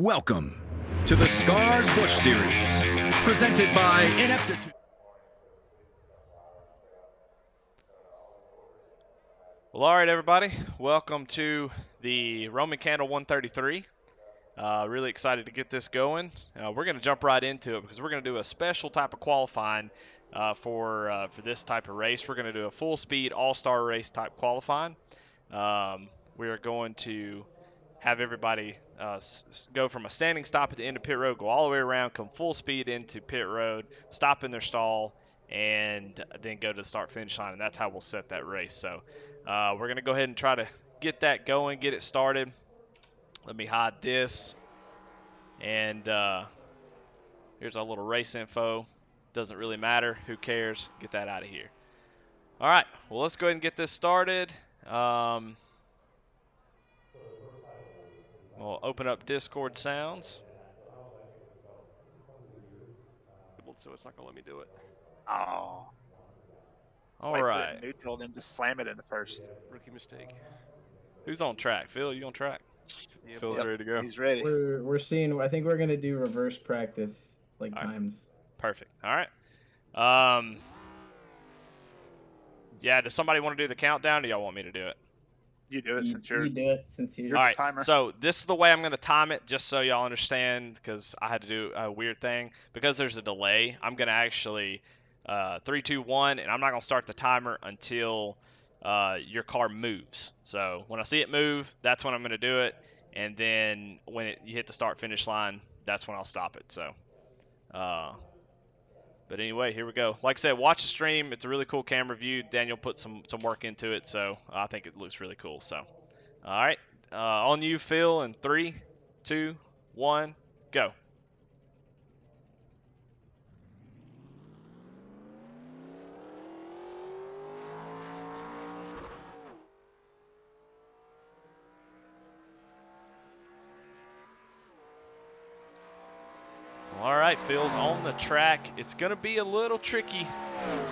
Welcome to the Scars Bush Series, presented by Ineptitude. Well, all right, everybody. Welcome to the Roman Candle 133. Really excited to get this going. We're going to jump right into it because we're going to do a special type of qualifying for this type of race. We're going to do a full speed all-star race type qualifying. We are going to have everybody go from a standing stop at the end of pit road, go all the way around, come full speed into pit road, stop in their stall, and then go to the start finish line. And that's how we'll set that race. So we're going to go ahead and try to get that going, get it started. Let me hide this. And here's our little race info. Doesn't really matter. Who cares? Get that out of here. All right. Well, let's go ahead and get this started. We'll open up Discord sounds. So it's not gonna let me do it. Oh. All right. Neutral, then just slam it in the first. Rookie mistake. Who's on track? Phil, you on track? Yep. Phil's ready to go. He's ready. We're seeing. I think we're gonna do reverse practice like All right. times. Perfect. All right. Yeah. Does somebody want to do the countdown? Or do y'all want me to do it? You do it since you're. You do it since you're. All right. Timer. So this is the way I'm going to time it, just so y'all understand, because I had to do a weird thing because there's a delay. I'm going to actually 3, 2, 1, and I'm not going to start the timer until your car moves. So when I see it move, that's when I'm going to do it, and then when you hit the start finish line, that's when I'll stop it. So. But anyway, here we go. Like I said, watch the stream. It's a really cool camera view. Daniel put some work into it, so I think it looks really cool. So, all right, on you, Phil, in 3, 2, 1, go. All right, Phil's on the track. It's going to be a little tricky.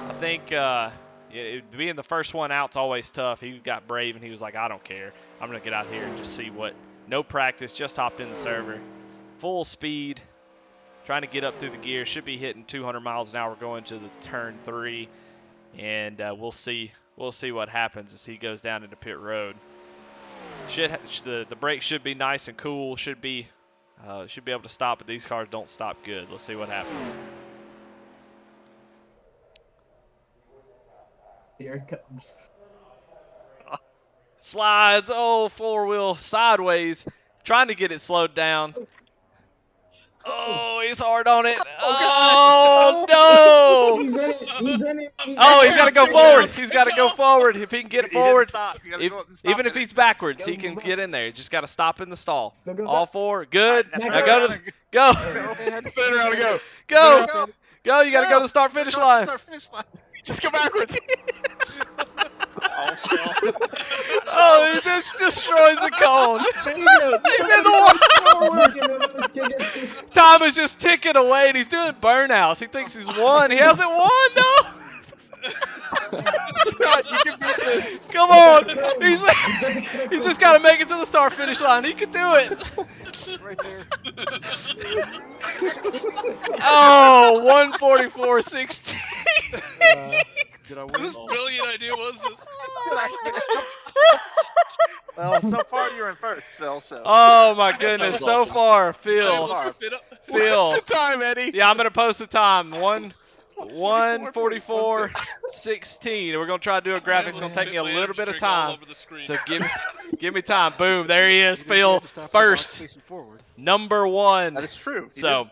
I think being the first one out's always tough. He got brave, and he was like, I don't care. I'm going to get out here and just see what. No practice, just hopped in the server. Full speed, trying to get up through the gear. Should be hitting 200 miles an hour going to the turn 3. And we'll see what happens as he goes down into pit road. The brakes should be nice and cool. Should be able to stop, but these cars don't stop good. Let's see what happens. Here it comes. Slides. Oh, four-wheel sideways. Trying to get it slowed down. Oh, he's hard on it. Oh, no. He's in it. He's got to go forward. He's got to go forward. If he can get it forward, even if he's backwards, he can get in there. You just got to stop in the stall. All four. Good. Now go. Spin around and go. Go. Go. You got to go to the start finish line. Just go backwards. Oh, he just destroys the cone. He's in the water. Time is just ticking away, and he's doing burnouts. He thinks he's won. He hasn't won, no. Scott, you can beat this. Come on. He's just got to make it to the start finish line. He can do it. Right there. Oh, 144.16. Did I win? Whose brilliant idea was this? Well, so far you're in first, Phil. So. Oh my goodness! So far, Phil. What's Phil. the time, Eddie? Yeah, I'm gonna post the time. 1:44.16. We're gonna try to do a graphic. It's gonna take me a little bit of time. So give me time. Boom! There he is, Phil. First, number 1. That is true. So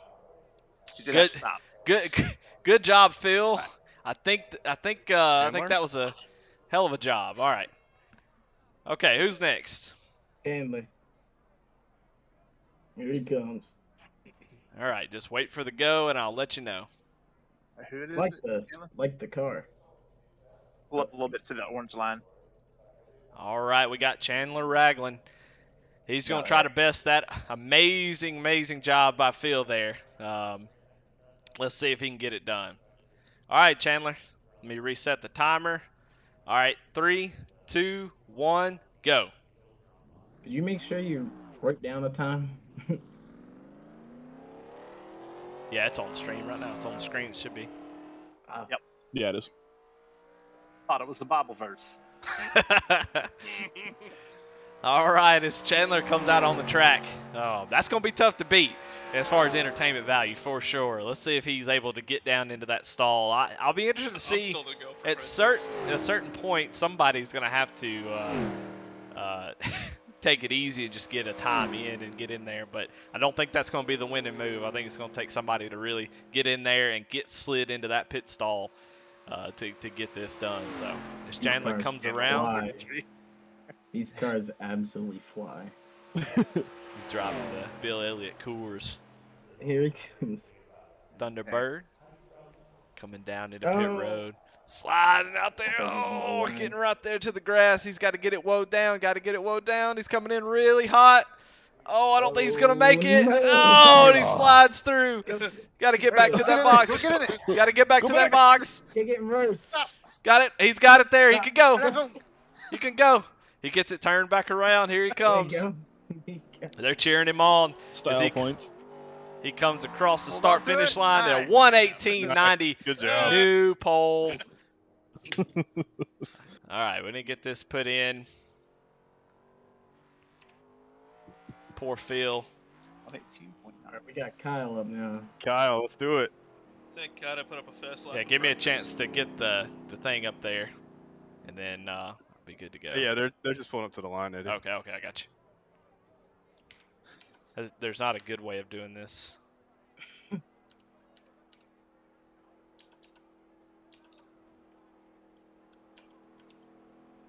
good job, Phil. I think that was a hell of a job. All right. Okay, who's next? Stanley. Here he comes. All right, just wait for the go, and I'll let you know. Who it is? Like the car. A little bit to the orange line. All right, we got Chandler Ragland. He's going to try to best that amazing job by Phil there. Let's see if he can get it done. All right, Chandler, let me reset the timer. All right, 3, 2, 1, go. Did you make sure you wrote down the time? Yeah, it's on stream right now. It's on the screen. It should be. Yeah, it is. Thought it was the Bible verse. All right, as Chandler comes out on the track, that's going to be tough to beat as far as entertainment value for sure. Let's see if he's able to get down into that stall. I'll be interested to see I'm still to go for at a certain point somebody's going to have to take it easy and just get a time in and get in there. But I don't think that's going to be the winning move. I think it's going to take somebody to really get in there and get slid into that pit stall to get this done. So as Chandler cars comes Yeah, around, fly. These cars absolutely fly. he's driving the Bill Elliott Coors Here he comes. Thunderbird coming down into Oh. pit road. Sliding out there. I thought he was on the Oh, line. getting right there to the grass. He's got to get it woed down. Got to get it woed down. He's coming in really hot. Oh, I don't think he's going to make it. no. Oh, and he slides through. Got to get back to that box. Go get in it. Got to get back to that box. Can't get in reverse. Got it. He's got it there. He Stop. can go. Go. He can go. He gets it turned back around. Here he comes. There you go. They're cheering him on. Style he- points. He comes across the Hold start on to finish it. line at a Nice. 118.90. Good job. New pole. All right, we need to get this put in. Poor Phil. 118.9. We got Kyle up now. Kyle, let's do it. Thank God I put up a fast lap. Yeah, in give me a practice. chance to get the thing up there, and then I'll be good to go. Yeah, they're just pulling up to the line, Eddie. Okay, I got you. There's not a good way of doing this.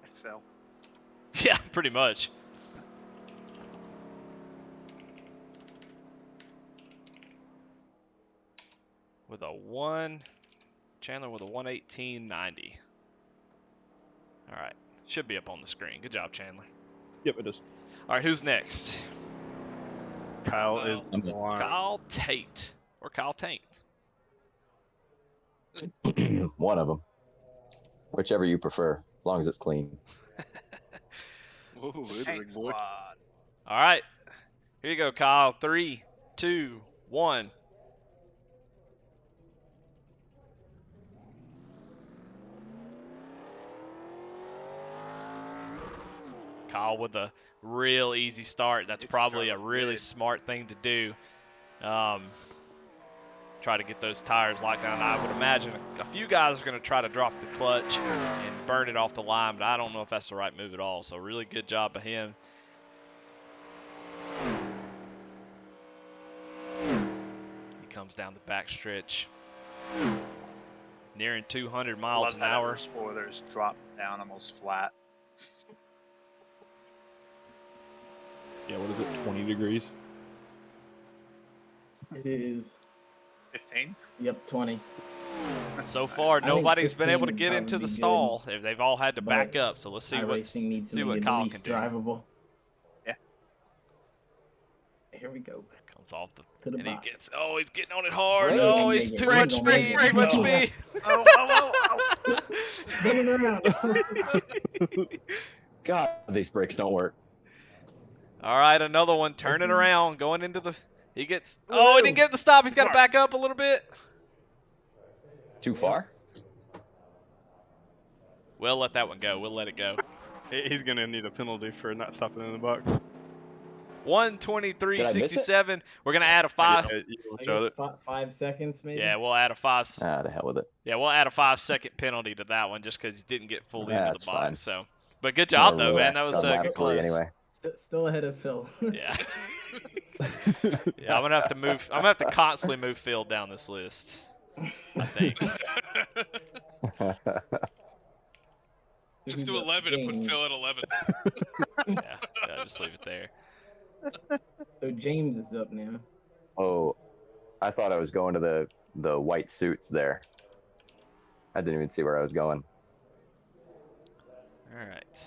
Excel. Yeah, pretty much. With a Chandler with a 118.90. All right, should be up on the screen. Good job, Chandler. Yep, it is. All right, who's next? Kyle is I'm the line. Kyle Tate or Kyle Taint? One of them. Whichever you prefer, as long as it's clean. Whoa, Tank squad. All right, here you go, Kyle. 3, 2, 1. Kyle with a real easy start. That's It's probably a driving really good. smart thing to do. Try to get those tires locked down. I would imagine a few guys are going to try to drop the clutch and burn it off the line, but I don't know if that's the right move at all. So really good job by him. He comes down the back stretch, nearing 200 miles Love an that hour. our spoilers drop down almost flat. Yeah, what is it? 20 degrees. It is. 15. Yep, 20. So far, I think nobody's been able to 15 get would into probably the be stall. They've all had to but back up. So let's see what iRacing needs to see make what it Kyle at least can do. drivable. Yeah. Here we go. Comes off the To the and he box. gets. Oh, he's getting on it hard. Brake. Oh, he's Make too it. much Brake. speed. Brake. Too much Brake. speed. Oh. Spinning around. God, these brakes don't work. All right, another one. Turning Listen. around, going into the. He gets. Oh, he didn't get the stop. He's got to back up a little bit. Too far? We'll let that one go. We'll let it go. He's gonna need a penalty for not stopping in the box. 1:23.67. We're gonna add a 5. Yeah, you I showed it. guess 5 seconds, maybe? Yeah, we'll add a 5. Ah, to hell with it. Yeah, we'll add a 5-second penalty to that one just because he didn't get fully into That's the box. fine. So, but good job though, Never man. That was done good lap three class. anyway. Still ahead of Phil. Yeah. Yeah, I'm gonna have to move. I'm gonna have to constantly move Phil down this list. I think. Just Who's do up? 11 and put James. Phil at 11. Yeah, just leave it there. So James is up now. Oh, I thought I was going to the white suits there. I didn't even see where I was going. All right,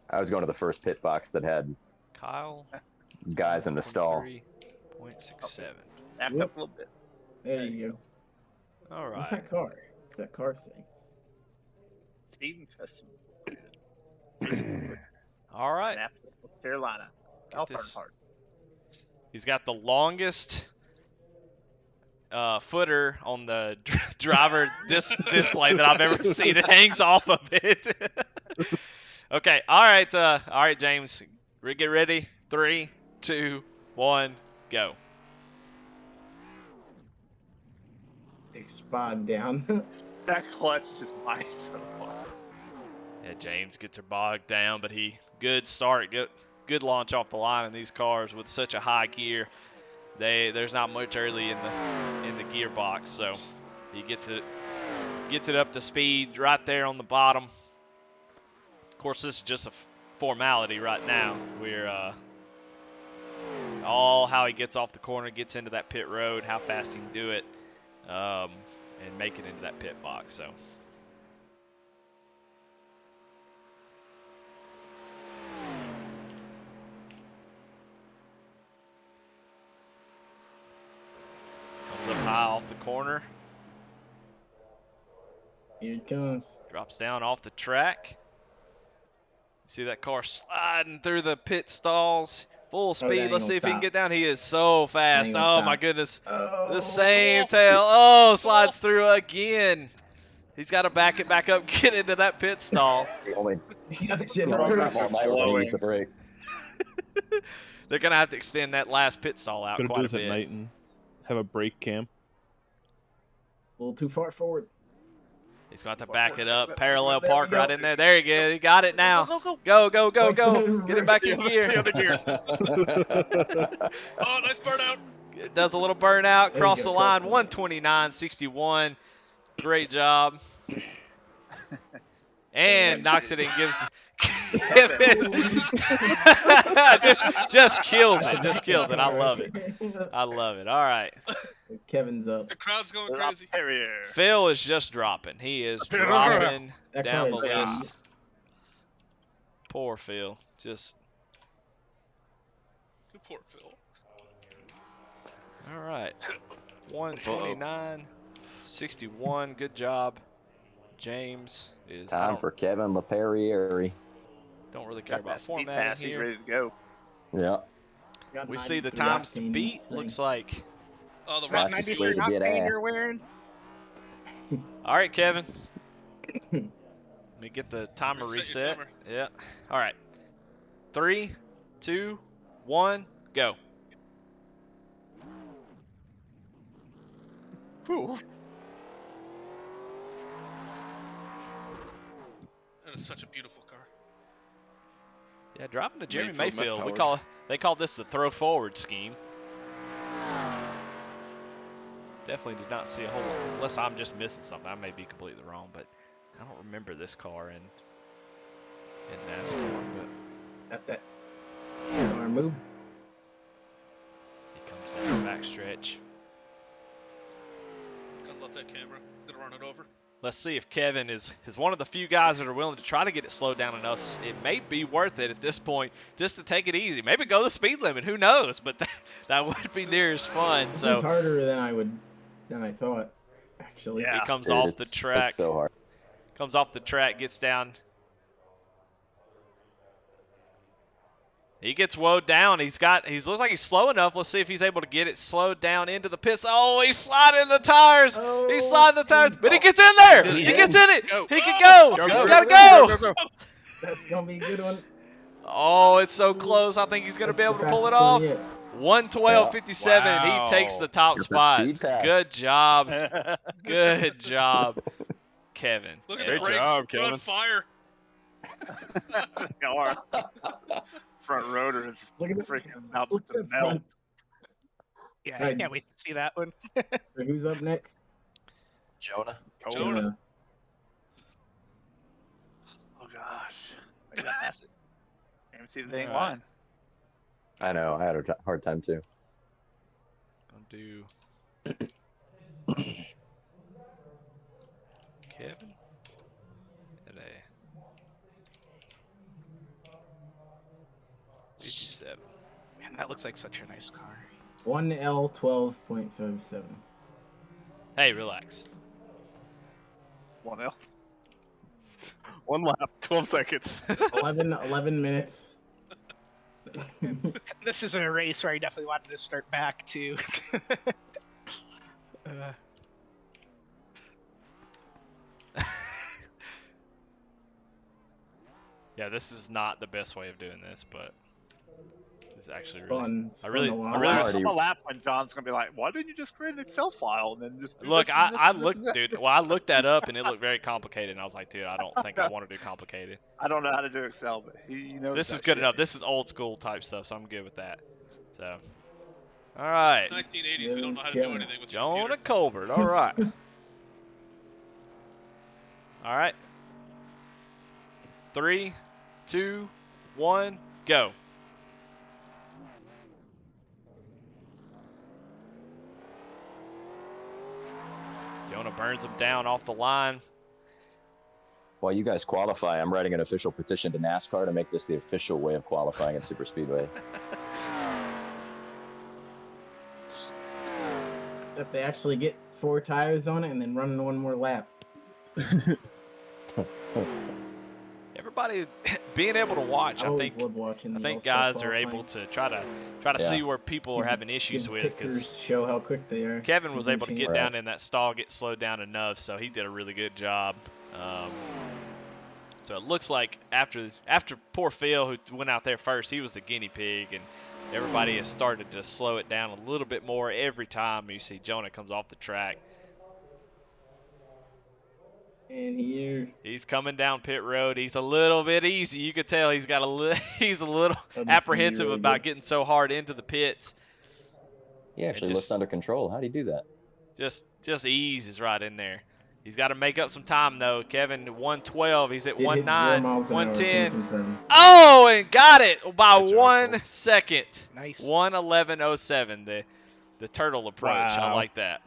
I was going to the first pit box that had Kyle. guys in the stall. 3.67. Back Whoop. up a little bit. There you go. All What's right. that car? What's that car say? Steven Custom. All right. Annapolis, North Carolina. Got Alpine this. Park. He's got the longest footer on the driver display that I've ever seen. It hangs off of it. Okay, all right, James. Get ready. 3, 2, 1, go. Spot down. That clutch just bites so hard. Yeah, James gets her bogged down, but good start, good launch off the line in these cars with such a high gear. There's not much early in the gearbox, so he gets it up to speed right there on the bottom. Of course, this is just a formality right now. We're all how he gets off the corner, gets into that pit road, how fast he can do it, and make it into that pit box. So. Comes up high off the corner. Here it comes. Drops down off the track. See that car sliding through the pit stalls. Full speed. Let's see if he can get down. He is so fast. Oh, my goodness. Oh. The same tail. Oh, slides through again. He's got to back it back up, get into that pit stall. The only He got the shit the only reversed. time all night when I use the brakes. They're going to have to extend that last pit stall out Could do quite a this at bit. night and have a brake cam. A little too far forward. He's going to have to back it up. Parallel There we park go. right in there. There you go. He got it now. Go, go, go, go. Get it back in gear. Oh, nice burnout. It does a little burnout. There you Cross go, the line. cross 129.61. Great job. And knocks it in. Gives just kills it. Just kills it. I love it. I love it. All right. Kevin's up. The crowd's going Drop crazy. carrier. Phil is just dropping. He is dropping That down the car is list. Poor Phil. Just Good poor Phil. all right. 129.61. Good job. James is. I Time don't, for Kevin LaPerriere. don't really care Got about that speed formatting pass. He's here. ready to go. Yeah. Got We see the 93 times to octane beat. thing. Looks like. Oh, the Fast. rock. Fastest way to get ass. All right, Kevin. Let me get the timer Reset your reset. timer. Yeah. All right. 3, 2, 1, go. That is such a beautiful car. Yeah, dropping to Jeremy Mayfield, Mayfield. They call this the throw forward scheme. Definitely did not see a whole lot, unless I'm just missing something. I may be completely wrong, but I don't remember this car in NASCAR. But Got that. Arm move. he comes down the back stretch. I love that camera. Gonna run it over. Let's see if Kevin is one of the few guys that are willing to try to get it slowed down enough. It may be worth it at this point just to take it easy. Maybe go the speed limit. Who knows? But that would be near as fun. This is So harder than I thought. Actually. Yeah. he comes Dude, off the it's track. so hard. Comes off the track, gets down. He gets woed down. He looks like he's slow enough. Let's see if he's able to get it slowed down into the pits. Oh, he's sliding the tires. He's sliding the tires, but he gets in there. He gets in it. He can go. He gotta go. That's gonna be a good one. Oh, it's so close. I think he's gonna be able to pull it off. 112.57. Wow. He takes the top Get that spot. speed pass. Good job. Good job, Kevin. Look at There the you brakes. job, They're on Kevin. fire. They are. Front rotor is Look at the freaking about look to at the melt. front. Yeah, Right. I can't wait to see that one. So who's up next? Jonah. Jonah. Oh gosh. I gotta pass it. Can't even see the dang All right. line. I know. I had a hard time too. Gonna do Kevin at a 57. Man, that looks like such a nice car. 1L12.57. Hey, relax. 1L. 1 lap, 12 seconds. 11 minutes. This is a race where I definitely wanted to start back too. Yeah, this is not the best way of doing this, but this is actually It's really. fun. It's I fun really, to I watch. really. Alrighty. I'm gonna laugh when John's gonna be like, "Why didn't you just create an Excel file and then just do Look, this and this I and this and looked, that?" dude. Well, I looked that up and it looked very complicated, and I was like, dude, I don't think I want to do complicated. I don't know how to do Excel, but he knows This that is good shit. enough. This is old school type stuff, so I'm good with that. So, all right, 1980s. We don't know how to There's do Jonah. anything with the Jonah computer. Colbert. All right, all right. 3, 2, 1, go. Jonah burns him down off the line. While you guys qualify, I'm writing an official petition to NASCAR to make this the official way of qualifying at super speedways. If they actually get 4 tires on it and then run one more lap. Everybody being able to watch, I I always think. love watching I the think all-star guys are qualifying. able to try to Yeah. see where people are Gives- having issues gives with, pit crews because to show how quick they are. Kevin Gives was them able to a get chance. down in that stall, get slowed down enough, so he did a really good job. So it looks like after poor Phil, who went out there first, he was the guinea pig, and everybody has started to slow it down a little bit more every time you see Jonah comes off the track. And here, He's coming down pit road. He's a little bit easy. You could tell he's got he's a little this can be apprehensive really about good. getting so hard into the pits. He actually just- looks under control. How do you do that? Just eases right in there. He's got to make up some time though. Kevin 112. He's at It hit 19, 0 miles an hour, can 110. confirm. Oh, and got it by Good job, 1 Cole. second. Nice. 1:11:07. The turtle approach. I Wow. like that.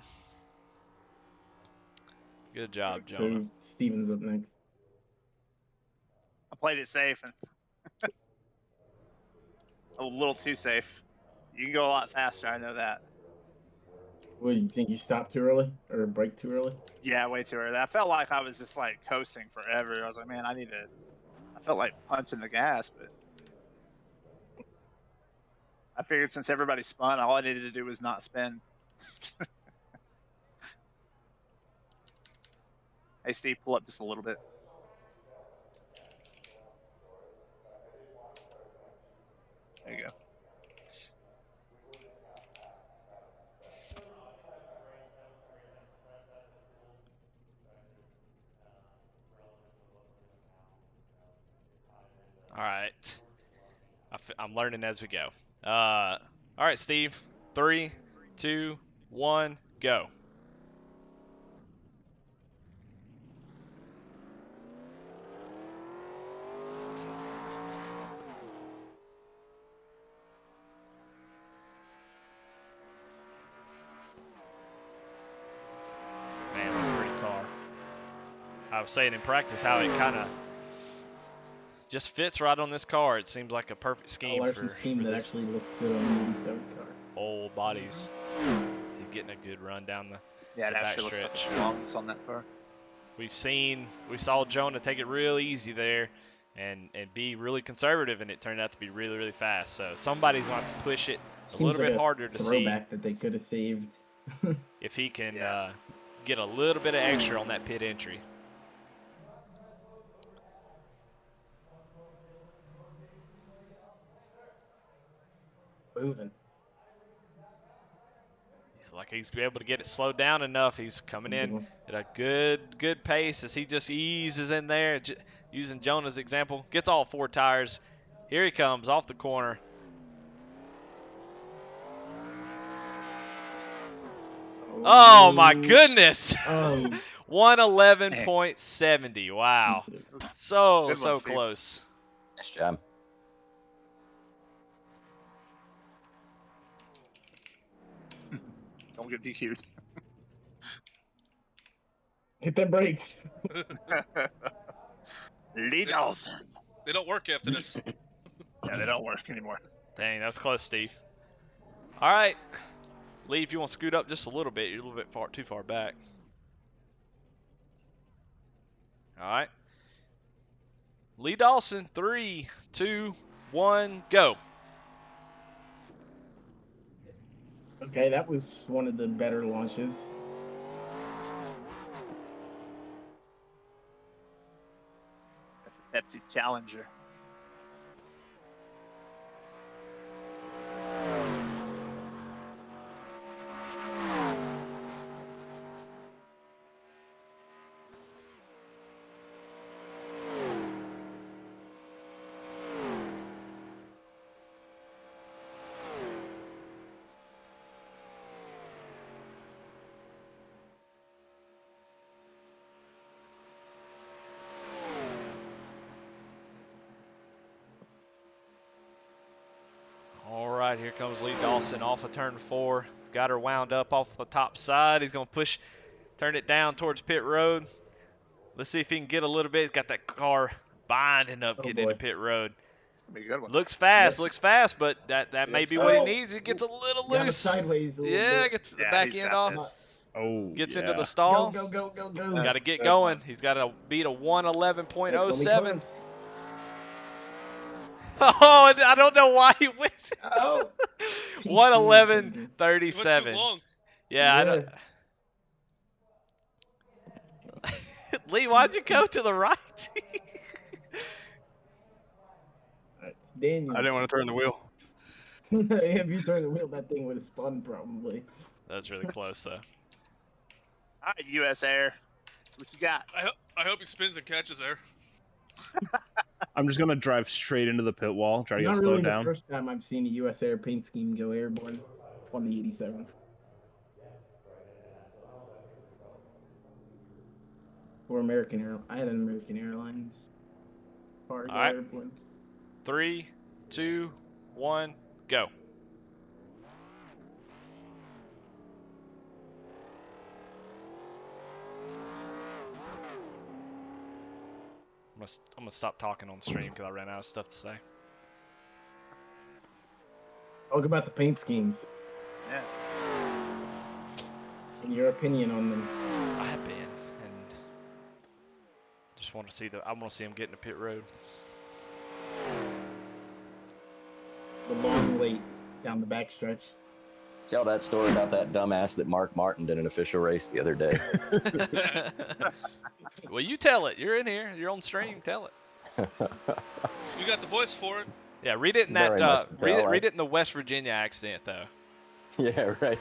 Good job, Jonah. So Steven's up next. I played it safe and a little too safe. You can go a lot faster. I know that. What, you think you stopped too early or brake too early? Yeah, way too early. I felt like I was just like coasting forever. I was like, man, I felt like punching the gas, but I figured since everybody spun, all I needed to do was not spin. Hey, Steve, pull up just a little bit. There you go. All right. I'm learning as we go. All right, Steve. 3, 2, 1, go. Man, what a pretty car. I was saying in practice how it kind of just fits right on this car. It seems like a perfect scheme Larson for scheme that this actually looks good on the 87 car. old bodies. So getting a good run down the. Yeah, it The actually looks backstretch. like lungs on that car. We saw Jonah take it real easy there and be really conservative, and it turned out to be really, really fast. So somebody's going to have to push it a Seems little like bit harder to see throwback that they could have saved. if he can Yeah. get a little bit of extra on that pit entry. Moving. He's like he's able to get it slowed down enough. He's coming That's a good in one. at a good pace as he just eases in there. Using Jonah's example, gets all 4 tires. Here he comes off the corner. Oh my goodness! Oh, 111.70. Wow. So Good one, Steve. close. Nice job. Don't get DQ'd. hit them brakes. Lee Dawson. They don't work after this. Yeah, they don't work anymore. Dang, that was close, Steve. All right. Lee, if you want to scoot up just a little bit, you're a little bit too far back. All right. Lee Dawson, 3, 2, 1, go. Okay, that was one of the better launches. It's a Challenger. All right, here comes Lee Dawson off of turn 4. Got her wound up off the top side. He's going to turn it down towards pit road. Let's see if he can get a little bit. He's got that car binding up, getting into pit road. It's gonna be a good one. Looks fast, but that may be what he needs. He gets a little Got it loose. sideways a little Yeah, bit. gets the Yeah, back he's end got off. this. Oh, Gets yeah. into the stall. Go. He's got to get good going. one. He's got to beat a It's gonna be 111.07. close. Oh, I don't know why he went. Oh. 111.37. long. Yeah, I don't. Lee, why'd you go to the right? It's Daniel. I didn't want to turn the wheel. If you turn the wheel, that thing would have spun probably. That's really close, though. All right, U.S. Air. That's what you got. I hope he spins and catches there. I'm just gonna drive straight into the pit wall, try to Not get really slowed the down. first time I've seen a U.S. Air paint scheme go airborne on the 87. Or American Airlines. I had an American Airlines car go right. airborne. 3, 2, 1, go. I'm gonna stop talking on stream because I ran out of stuff to say. Talk about the paint schemes Yeah. and your opinion on them. I have been, and just want to see I want to see him get into pit road. The long wait down the backstretch. Tell that story about that dumbass that Mark Martin did an official race the other day. Well, you tell it. You're in here. You're on stream. Tell it. You got the voice for it. Yeah, read it in Very that. much to tell, Read it in the West Virginia accent, though. Yeah, right.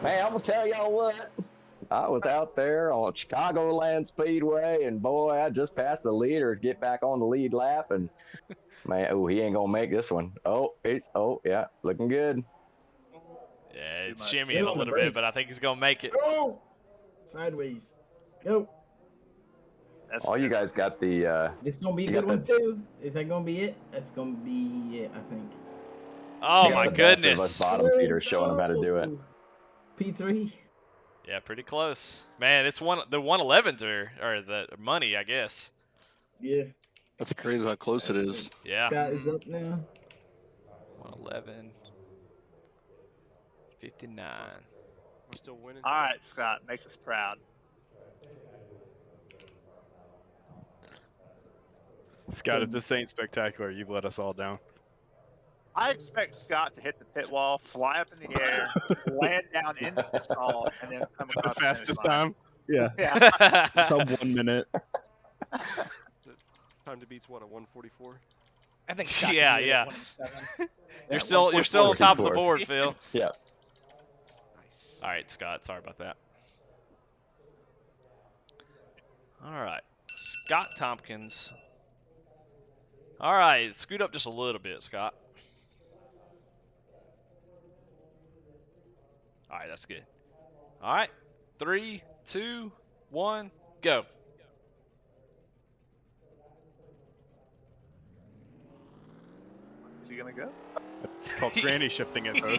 Man, I'm gonna tell y'all what. I was out there on Chicagoland Speedway, and boy, I just passed the leader to get back on the lead lap, and man, oh, he ain't gonna make this one. Oh, yeah, looking good. Yeah, it's much. shimmying a on the little bit, but I brakes. think he's gonna make it. Go! Sideways. Go. That's All you good. guys got the. This gonna be a You good got one too. Is that gonna be it? That's gonna be it, I think. Oh got my the best of us goodness. bottom feeders showing them how to do it. P3. Yeah, pretty close. Man, it's the 111s are the money, I guess. Yeah. That's crazy how close it is. Yeah. Scott is up now. 111. 59. We're still winning. All right, Scott, make us proud. Scott, if this ain't spectacular, you've let us all down. I expect Scott to hit the pit wall, fly up in the air, land down into the stall, and then come The across fastest the finish line. time. Yeah, Yeah. sub 1 minute. Time to beat's what, a 144? I think Scott Yeah, can do it yeah. at 1 and 7. You're still on top of the board, Phil. Yeah. Nice. All right, Scott. Sorry about that. All right, Scott Tompkins. All right, scoot up just a little bit, Scott. All right, that's good. All right, 3, 2, 1, go. Is he gonna go? It's called granny shifting at those.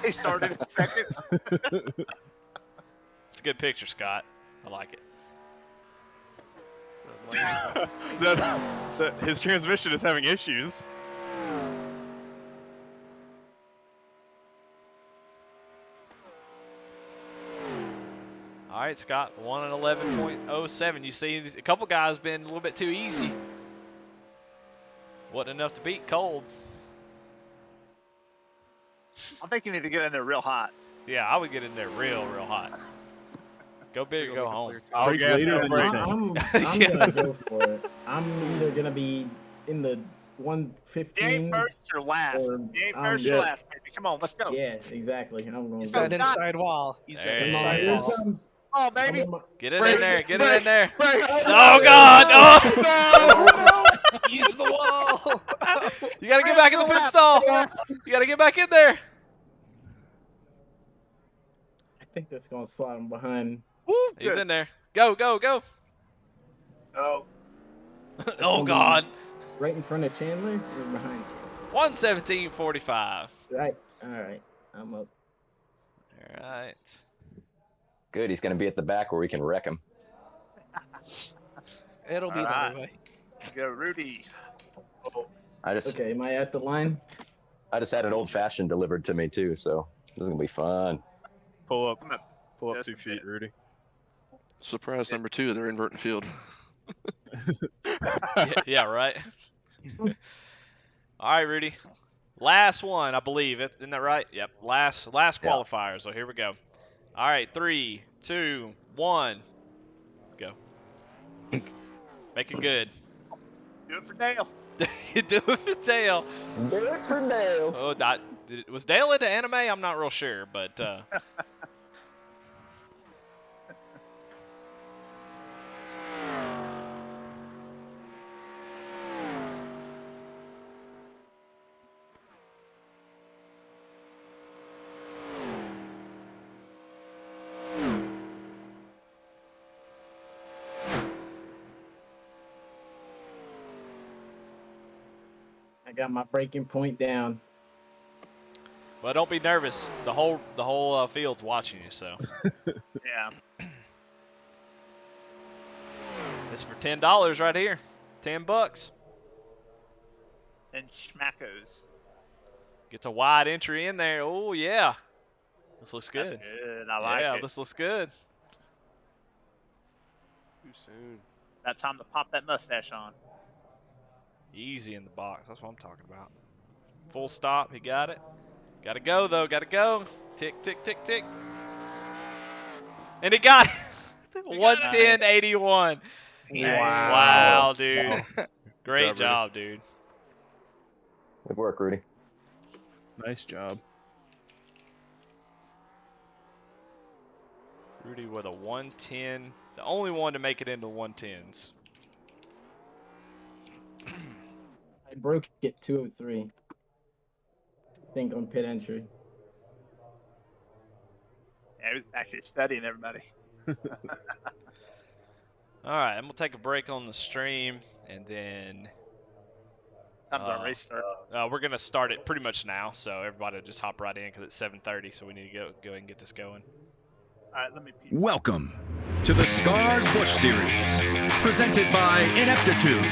He started in second. It's a good picture, Scott. I like it. His transmission is having issues. All right, Scott, 111.07. You see, a couple guys been a little bit too easy. Wasn't enough to beat Cold. I think you need to get in there real hot. Yeah, I would get in there real hot. Go big or go home. Oh, Break gas, later no than break. you think. I'm gonna go for it. I'm either gonna be in the You ain't 115s first or last. or You ain't first or yeah, last, baby. Come on, let's go. yeah, exactly. I'm going Use to that inside wall. Use that There Come it on, inside here it is. wall. comes. Oh, I'm baby. on my- Get it in Brakes, there. Get it in brakes, there. brakes. Oh God! Oh! Use the wall. You gotta get back in the pit stall. You gotta get back in there. I think that's gonna slide him behind. Woo, He's good. in there. Go, go, go. Oh, Oh gonna be- God. right in front of Chandler or behind 117.45. you? Right. All right. I'm up. All right. Good. He's going to be at the back where we can wreck him. It'll be Alright. that way. Let's go, Rudy. I just Okay, am I at the line? had an old fashioned delivered to me too, so this is gonna be fun. Pull I'm up. up Just 2 a feet, bit. Rudy. Surprise number 2, they're inverting field. Yeah, right. All right, Rudy. Last one, I believe. Isn't that right? Yep. Last Yeah. qualifier. So here we go. All right, 3, 2, 1, go. Make it good. Do it for Dale. You do it for Dale. Do it for Dale. Oh, was Dale into anime? I'm not real sure, but I got my breaking point down. but don't be nervous. The whole field's watching you, so Yeah. it's for $10 right here. $10. And schmackos. Gets a wide entry in there. Oh yeah, this looks That's good. good. I like Yeah, it. this looks good. Too soon. That time to pop that mustache on. Easy in the box. That's what I'm talking about. Full stop. He got it. Got to go, though. Got to go. Tick, tick, tick, tick. And he got it. He got it. 110.81. Wow, dude. Great job, dude. Good work, Rudy. Nice job. Rudy with a 110. The only one to make it into 110s. I broke it 203. I think on pit entry. Yeah, he was back here studying everybody. All right, I'm going to take a break on the stream, and then Time's our race start. we're going to start it pretty much now, so everybody just hop right in because it's 7:30, so we need to go ahead and get this going. All right, let me peek. Welcome to the Scars Bush Series, presented by Ineptitude.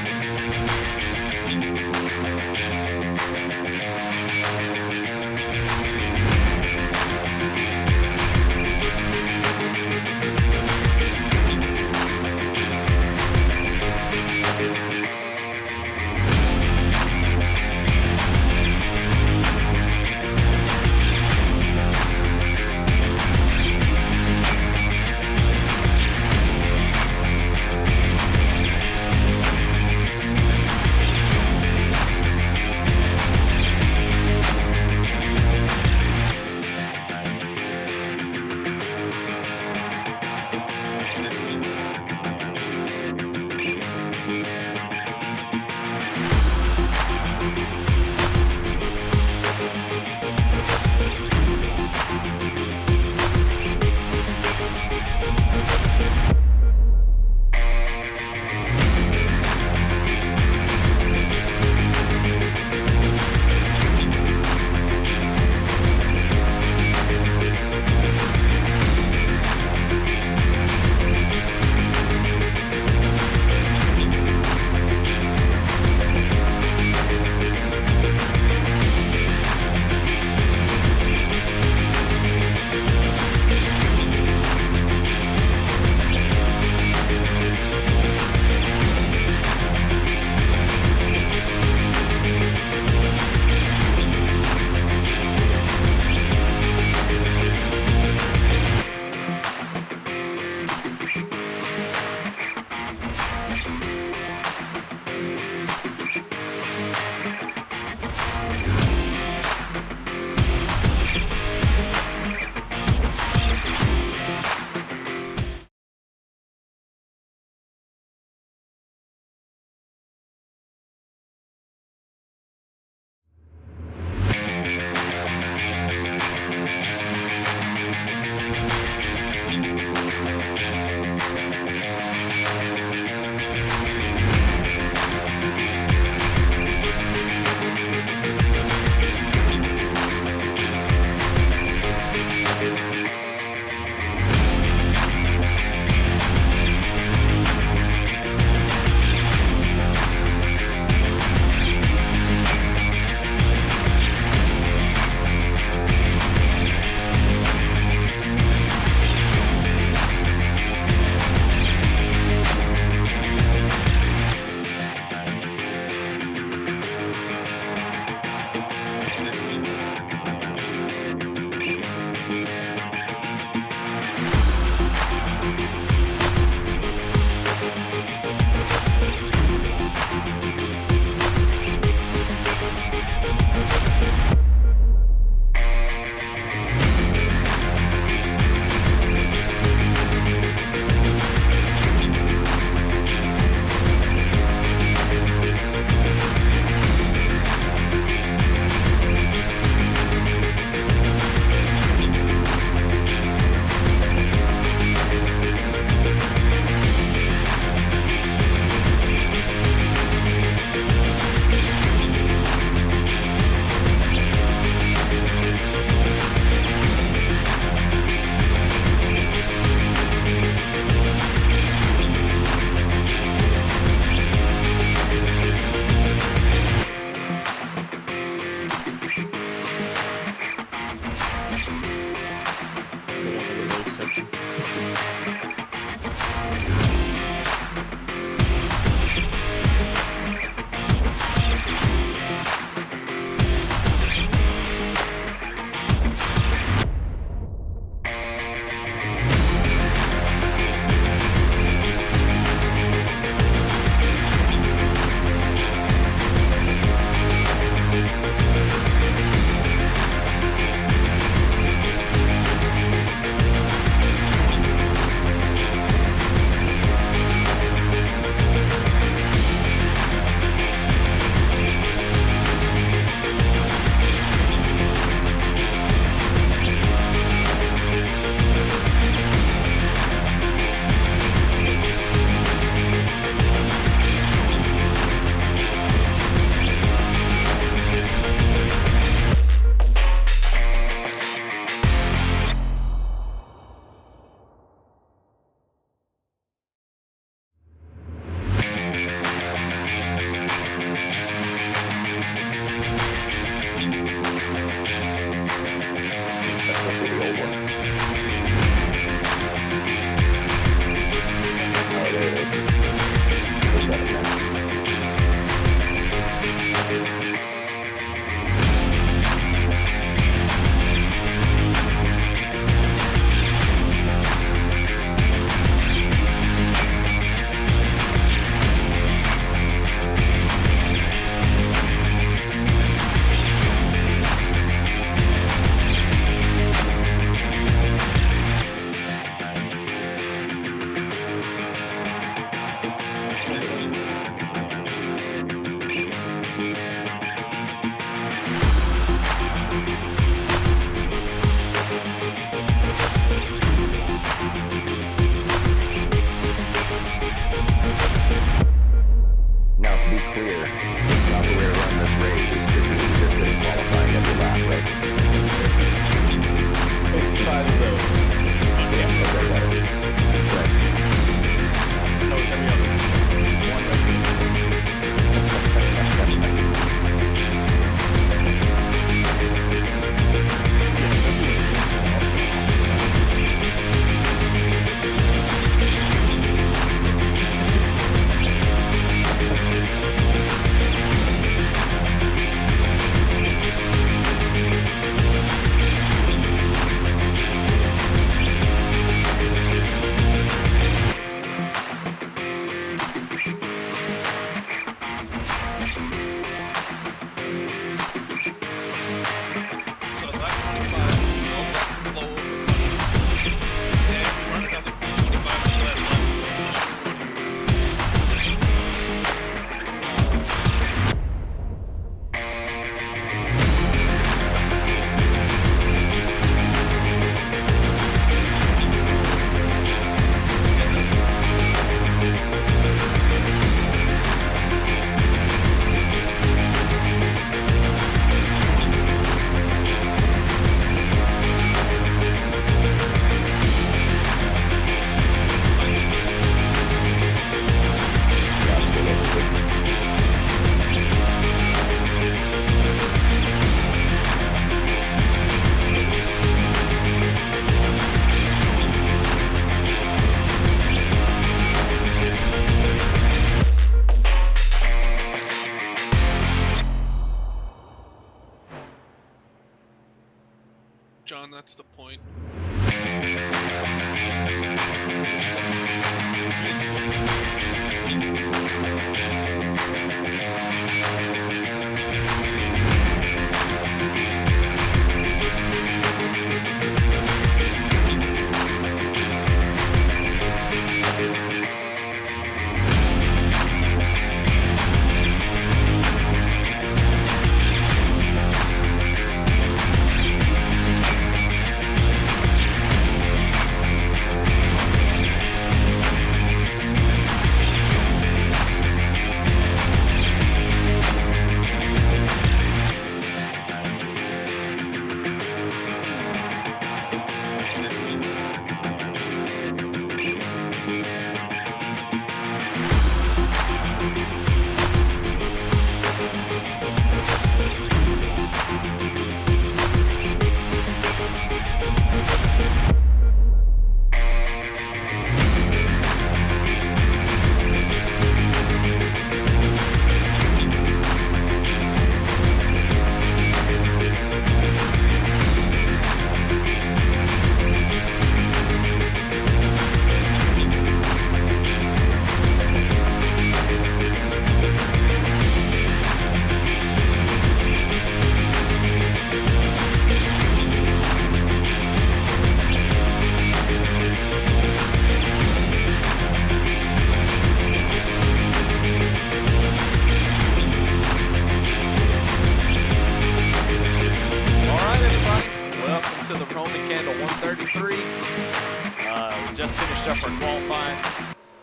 finish up our qualifying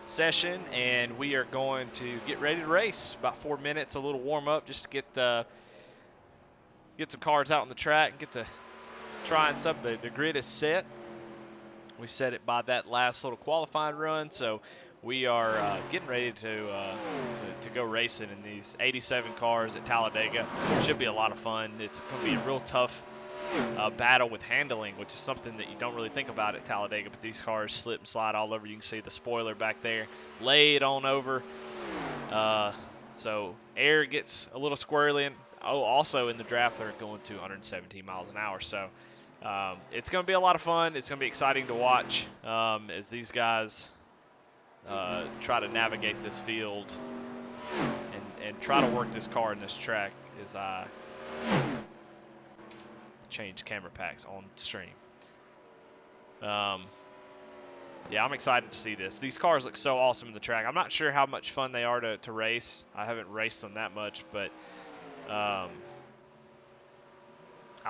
session, and we are going to get ready to race. About 4 minutes, a little warm up just to get some cars out on the track and get to trying something. The grid is set. We set it by that last little qualifying run, so we are getting ready to go racing in these 87 cars at Talladega. Should be a lot of fun. It's going to be a real tough battle with handling, which is something that you don't really think about at Talladega, but these cars slip and slide all over. You can see the spoiler back there laid on over. So air gets a little squirrely. And, also in the draft, they're going to 117 miles an hour. So it's going to be a lot of fun. It's going to be exciting to watch as these guys try to navigate this field and try to work this car in this track as I change camera packs on stream. Yeah, I'm excited to see this. These cars look so awesome in the track. I'm not sure how much fun they are to race. I haven't raced them that much, but I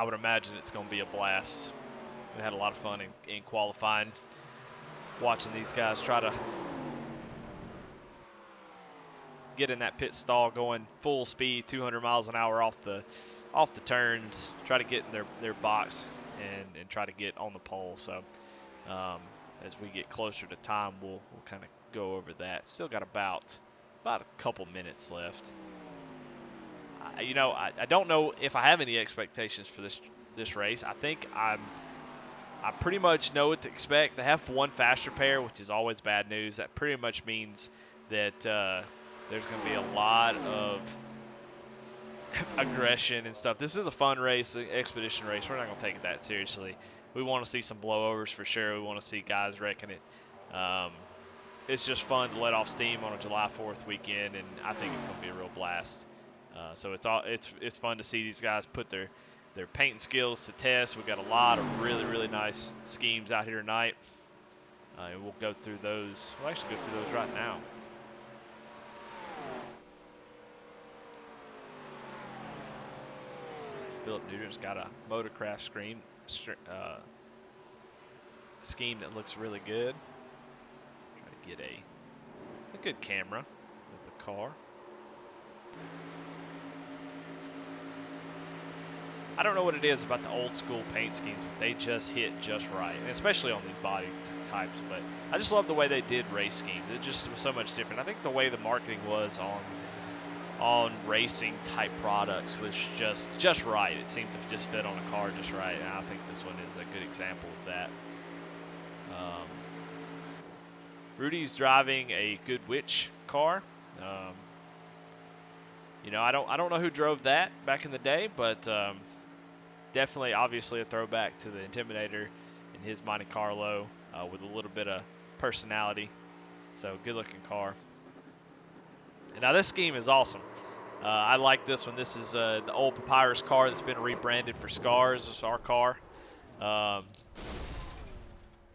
would imagine it's going to be a blast. We had a lot of fun in qualifying, watching these guys try to get in that pit stall going full speed, 200 miles an hour off the turns, try to get in their box and try to get on the pole. So as we get closer to time, we'll kind of go over that. Still got about a couple minutes left. I don't know if I have any expectations for this race. I think I pretty much know what to expect. They have one faster pair, which is always bad news. That pretty much means that there's going to be a lot of aggression and stuff. This is a fun race, an expedition race. We're not going to take it that seriously. We want to see some blowovers for sure. We want to see guys wrecking it. It's just fun to let off steam on a July 4th weekend, and I think it's going to be a real blast. So it's fun to see these guys put their painting skills to test. We've got a lot of really, really nice schemes out here tonight. And we'll go through those. We'll actually go through those right now. Philip Newton's got a Motorcraft scheme that looks really good. Try to get a good camera of the car. I don't know what it is about the old school paint schemes, but they just hit just right, and especially on these body types. But I just love the way they did race schemes. It just was so much different. I think the way the marketing was on racing type products was just right. It seemed to just fit on a car just right, and I think this one is a good example of that. Rudy's driving a Good Witch car. I don't know who drove that back in the day, but definitely, obviously, a throwback to the Intimidator in his Monte Carlo with a little bit of personality. So, good-looking car. And now, this scheme is awesome. I like this one. This is the old Papyrus car that's been rebranded for Scars. It's our car.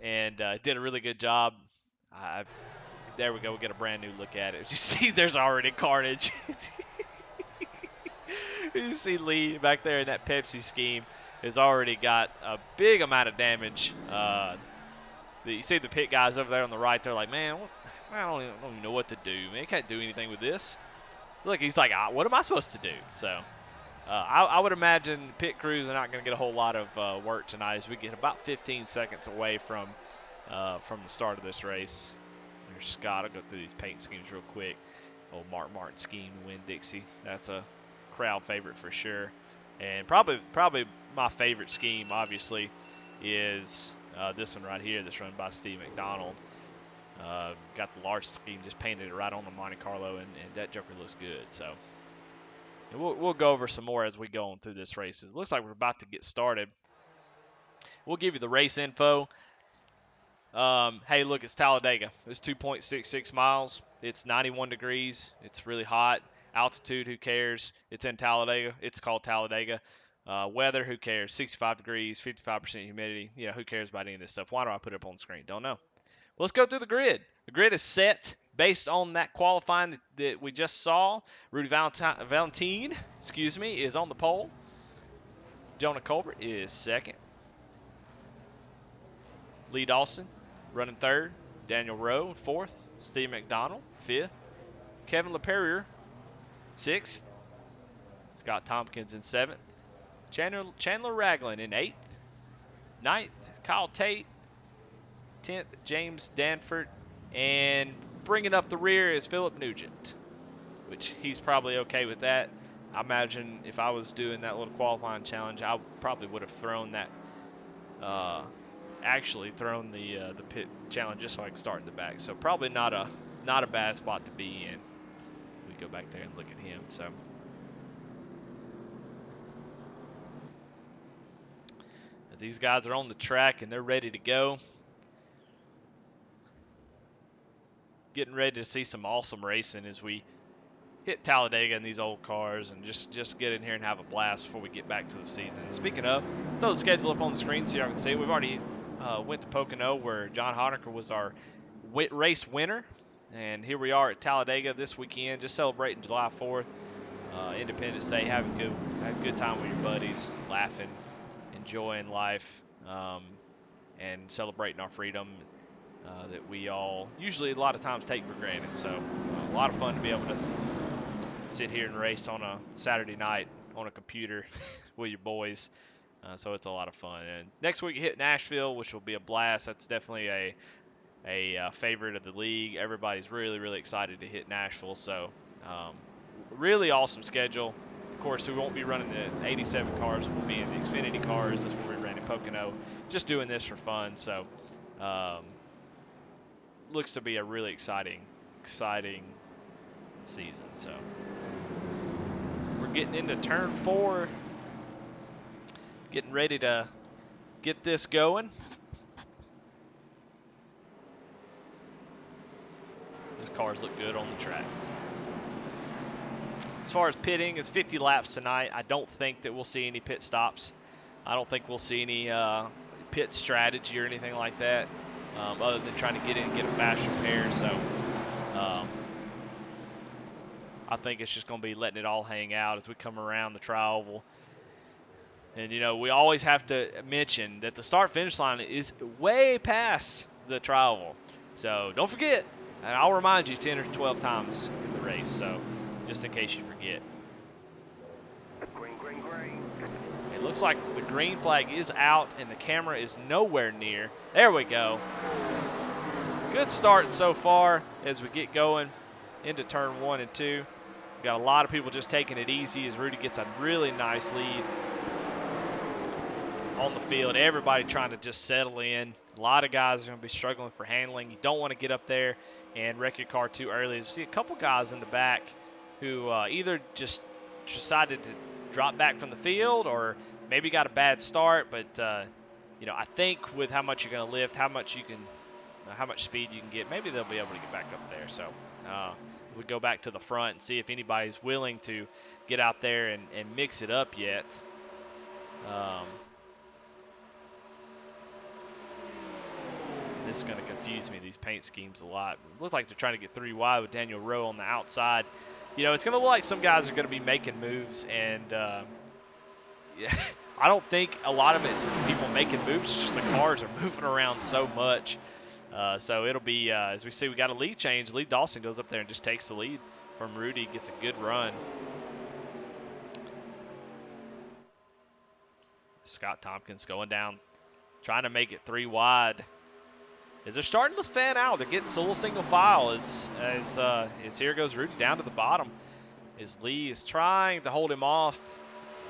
And did a really good job. There we go. We get a brand new look at it. As you see, there's already carnage. You see Lee back there in that Pepsi scheme has already got a big amount of damage. You see the pit guys over there on the right. They're like, man, I don't even know what to do. Man, I can't do anything with this. Look, he's like, what am I supposed to do? So I would imagine pit crews are not going to get a whole lot of work tonight as we get about 15 seconds away from the start of this race. There's Scott. I'll go through these paint schemes real quick. Old Mark Martin scheme, Winn-Dixie. That's a crowd favorite for sure. And probably my favorite scheme, obviously, is this one right here that's run by Steve McDonald. Got the large scheme, just painted it right on the Monte Carlo, and that joker looks good. So we'll go over some more as we go on through this race. It looks like we're about to get started. We'll give you the race info. Hey, look, it's Talladega. It's 2.66 miles. It's 91 degrees. It's really hot. Altitude, who cares? It's in Talladega. It's called Talladega. Weather, who cares? 65 degrees, 55% humidity. Who cares about any of this stuff? Why do I put it up on the screen? Don't know. Well, let's go through the grid. The grid is set based on that qualifying that we just saw. Rudy Valentine, is on the pole. Jonah Colbert is second. Lee Dawson running third. Daniel Rowe, 4th. Steve McDonald, 5th. Kevin LaPerrier, 6th. Scott Tompkins in 7th. Chandler Ragland in 8th. 9th, Kyle Tate. 10th, James Danford. And bringing up the rear is Philip Nugent, which he's probably okay with that. I imagine if I was doing that little qualifying challenge, I probably would have thrown that, actually thrown the pit challenge just so I could start in the back. So probably not a bad spot to be in. We go back there and look at him. So these guys are on the track and they're ready to go. Getting ready to see some awesome racing as we hit Talladega in these old cars and just get in here and have a blast before we get back to the season. And speaking of, throw the schedule up on the screen so y'all can see. We've already went to Pocono where John Honaker was our race winner. And here we are at Talladega this weekend, just celebrating July 4th, Independence Day, having a good time with your buddies, laughing, enjoying life, and celebrating our freedom that we all usually a lot of times take for granted. So a lot of fun to be able to sit here and race on a Saturday night on a computer with your boys. So it's a lot of fun. And next week you hit Nashville, which will be a blast. That's definitely a favorite of the league. Everybody's really, really excited to hit Nashville. So really awesome schedule. Of course, we won't be running the 87 cars. We'll be in the Xfinity cars. That's what we ran in Pocono. Just doing this for fun. So looks to be a really exciting season. So we're getting into turn 4, getting ready to get this going. Those cars look good on the track. As far as pitting, it's 50 laps tonight. I don't think that we'll see any pit stops. I don't think we'll see any pit strategy or anything like that, other than trying to get in and get a fast repair. So I think it's just going to be letting it all hang out as we come around the tri-oval. And, you know, we always have to mention that the start-finish line is way past the tri-oval. So don't forget, and I'll remind you 10 or 12 times in the race, so just in case you forget. Green. It looks like the green flag is out and the camera is nowhere near. There we go. Good start so far as we get going into turn 1 and 2. We've got a lot of people just taking it easy as Rudy gets a really nice lead on the field. Everybody trying to just settle in. A lot of guys are going to be struggling for handling. You don't want to get up there and wreck your car too early. You see a couple guys in the back who either just decided to drop back from the field or maybe got a bad start. But you know, I think with how much you're going to lift, how much speed you can get, maybe they'll be able to get back up there. So we go back to the front and see if anybody's willing to get out there and mix it up yet. This is going to confuse me, these paint schemes, a lot. It looks like they're trying to get 3 wide with Daniel Rowe on the outside. You know, it's going to look like some guys are going to be making moves, and yeah, I don't think a lot of it's people making moves, it's just the cars are moving around so much. So it'll be, as we see, we got a lead change. Lee Dawson goes up there and just takes the lead from Rudy, gets a good run. Scott Tompkins going down, trying to make it 3 wide. As they're starting to fan out, they're getting a little single file as here goes Rudy down to the bottom. As Lee is trying to hold him off.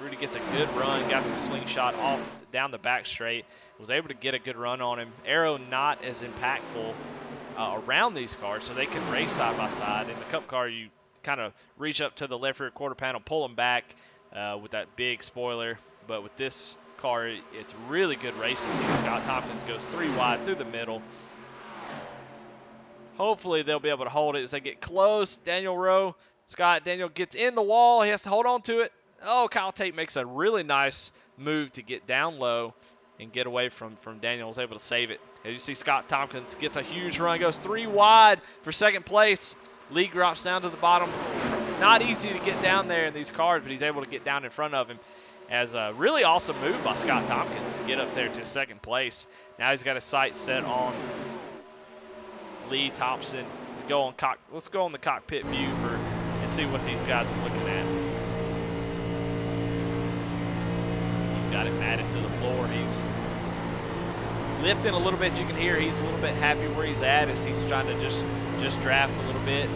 Rudy gets a good run, got the slingshot off down the back straight, was able to get a good run on him. Aero not as impactful around these cars, so they can race side by side. In the Cup car, you kind of reach up to the left rear quarter panel, pull them back with that big spoiler. But with this car, it's really good racing. See, Scott Tompkins goes 3 wide through the middle. Hopefully they'll be able to hold it as they get close. Daniel gets in the wall. He has to hold on to it. Oh, Kyle Tate makes a really nice move to get down low and get away from Daniel. Was able to save it. As you see, Scott Tompkins gets a huge run, goes 3 wide for second place. Lee drops down to the bottom. Not easy to get down there in these cars, but he's able to get down in front of him. As a really awesome move by Scott Tompkins to get up there to second place. Now he's got his sights set on Lee, Thompson. Let's go on the cockpit view and see what these guys are looking at. He's got it matted to the floor. He's lifting a little bit. You can hear he's a little bit happy where he's at as he's trying to just draft a little bit.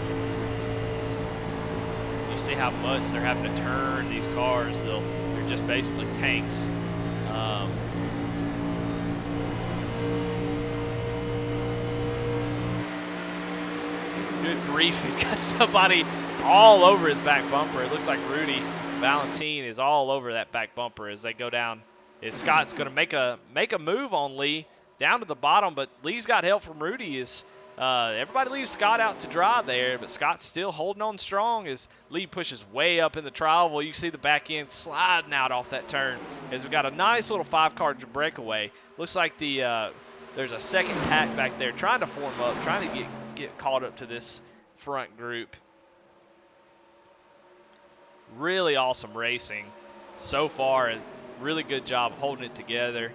You see how much they're having to turn these cars. They're just basically tanks. Good grief, he's got somebody all over his back bumper. It looks like Rudy Valentine is all over that back bumper as they go down. Scott's going to make a move on Lee down to the bottom, but Lee's got help from Rudy. Everybody leaves Scott out to dry there, but Scott's still holding on strong as Lee pushes way up in the tri-oval. You see the back end sliding out off that turn as we've got a nice little 5-car breakaway. Looks like there's a second pack back there trying to form up, trying to get caught up to this front group. Really awesome racing so far. Really good job holding it together.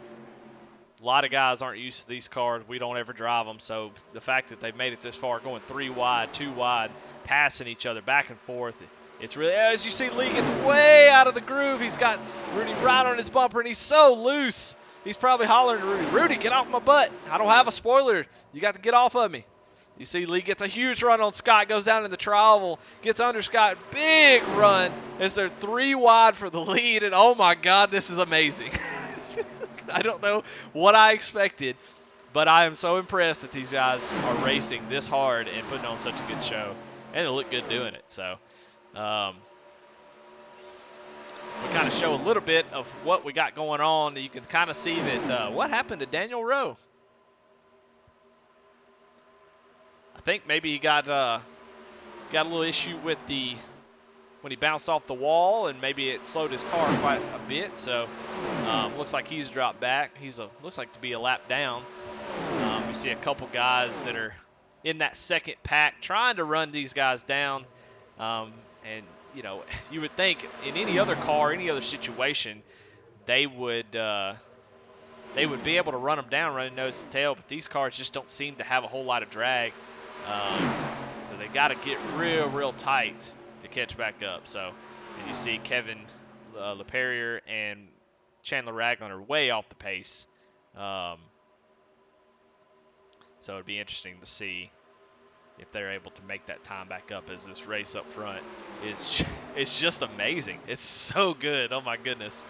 A lot of guys aren't used to these cars. We don't ever drive them, so the fact that they've made it this far, going 3 wide, 2 wide, passing each other back and forth, it's really, as you see, Lee gets way out of the groove. He's got Rudy right on his bumper, and he's so loose. He's probably hollering to Rudy, "Rudy, get off my butt. I don't have a spoiler. You got to get off of me." You see Lee gets a huge run on Scott, goes down in the tri-oval, gets under Scott, big run as they're 3 wide for the lead, and oh my God, this is amazing. I don't know what I expected, but I am so impressed that these guys are racing this hard and putting on such a good show, and they look good doing it. So we kind of show a little bit of what we got going on. You can kind of see that what happened to Daniel Rowe. I think maybe he got a little issue with when he bounced off the wall, and maybe it slowed his car quite a bit. So looks like he's dropped back. Looks like to be a lap down. You see a couple guys that are in that second pack trying to run these guys down. And you know, you would think in any other car, any other situation, they would be able to run them down, running nose to tail. But these cars just don't seem to have a whole lot of drag. So they got to get real tight to catch back up. So and you see Kevin LePerrier and Chandler Ragland are way off the pace. So it'd be interesting to see if they're able to make that time back up, as this race up front it's just amazing. It's so good. Oh my goodness.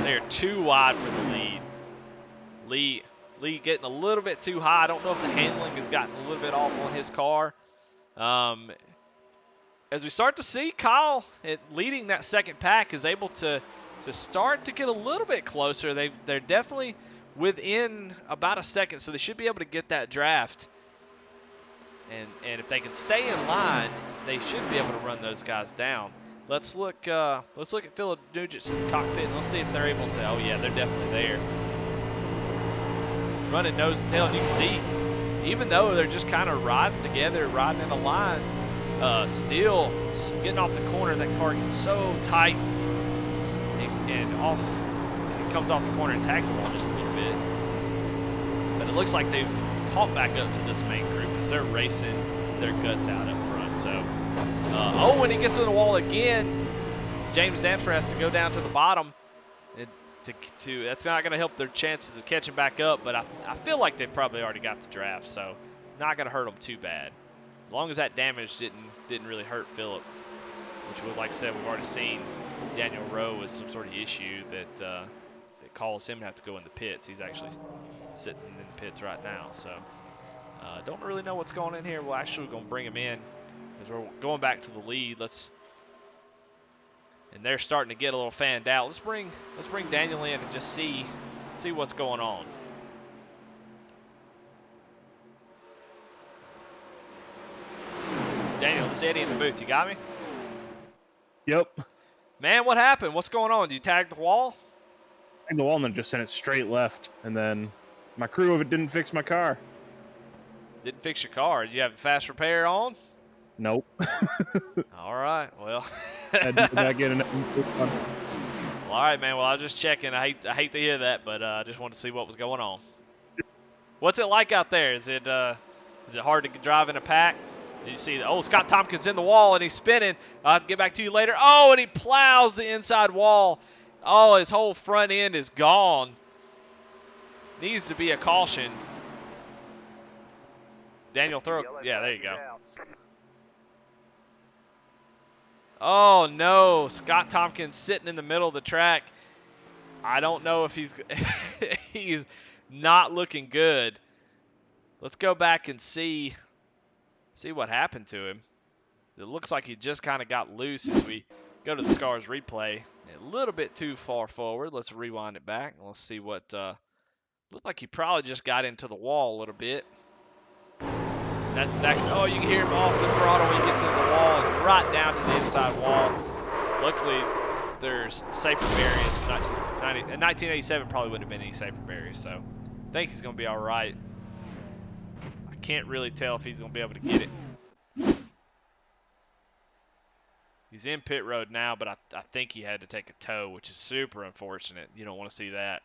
They're 2 wide for the lead. Lee getting a little bit too high. I don't know if the handling has gotten a little bit off on his car. As we start to see, Kyle leading that second pack is able to start to get a little bit closer. They're definitely within about a second, so they should be able to get that draft. And if they can stay in line, they should be able to run those guys down. Let's look at Philip Nugent's in the cockpit, and let's see if they're able to. Oh yeah, they're definitely there. Running nose to tail, and you can see, even though they're just kind of riding together, riding in a line, still getting off the corner, that car gets so tight and off. It comes off the corner and tags them on just a little bit. But it looks like they've caught back up to this main group as they're racing their guts out up front. So, when he gets to the wall again, James Danfer has to go down to the bottom. That's not going to help their chances of catching back up, but I feel like they've probably already got the draft, so not going to hurt them too bad. As long as that damage didn't really hurt Philip, which, like I said, we've already seen Daniel Rowe with some sort of issue that calls him to have to go in the pits. He's actually sitting in the pits right now, so don't really know what's going on here. We're actually going to bring him in as we're going back to the lead. And they're starting to get a little fanned out. Let's bring Daniel in and just see what's going on. Daniel, this is Eddie in the booth. You got me? Yep. Man, what happened? What's going on? Did you tag the wall? I tagged the wall and then just sent it straight left, and then my crew of it didn't fix my car. Didn't fix your car. Did you have fast repair on? Nope. All right. Well. I did not get enough. Well, all right, man. Well, I was just checking. I hate to hear that, but I just wanted to see what was going on. What's it like out there? Is it Is it hard to drive in a pack? Did you see, oh, Scott Tompkins in the wall, and he's spinning. I'll have to get back to you later. Oh, and he plows the inside wall. Oh, his whole front end is gone. Needs to be a caution. Daniel, throw. Yeah, there you go. Oh, no. Scott Tompkins sitting in the middle of the track. I don't know if he's he's not looking good. Let's go back and see what happened to him. It looks like he just kind of got loose as we go to the Scars replay. A little bit too far forward. Let's rewind it back. And let's see what looked like he probably just got into the wall a little bit. That's exactly. Oh, you can hear him off the throttle when he gets into the wall and right down to the inside wall. Luckily, there's safer barriers. In 1987, probably wouldn't have been any safer barriers, so I think he's going to be all right. I can't really tell if he's going to be able to get it. He's in pit road now, but I think he had to take a tow, which is super unfortunate. You don't want to see that.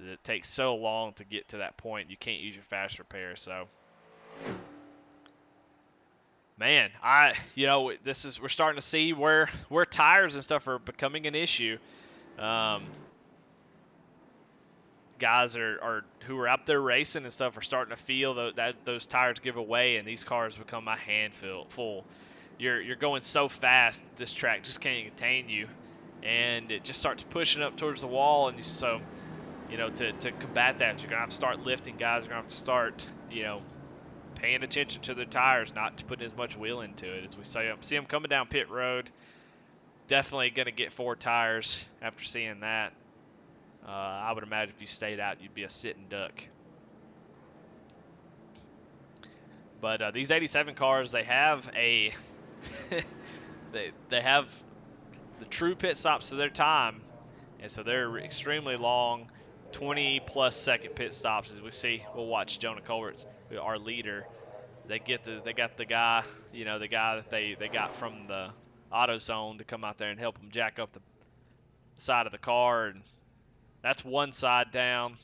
It takes so long to get to that point. You can't use your fast repair, so. Man, we're starting to see where tires and stuff are becoming an issue. Guys who are out there racing and stuff are starting to feel that those tires give away, and these cars become a handful. You're going so fast, this track just can't contain you, and it just starts pushing up towards the wall. And so, to combat that, you're gonna have to start lifting guys. You're gonna have to start, paying attention to their tires, not to put as much wheel into it. As we see them coming down pit road, definitely going to get 4 tires after seeing that. I would imagine if you stayed out, you'd be a sitting duck. But these 87 cars, they have a they have the true pit stops to their time, and so they're extremely long, 20+ second pit stops. As we see, we'll watch Jonah Culvert's, our leader. They got the guy, the guy that they got from the auto zone to come out there and help them jack up the side of the car, and that's one side down.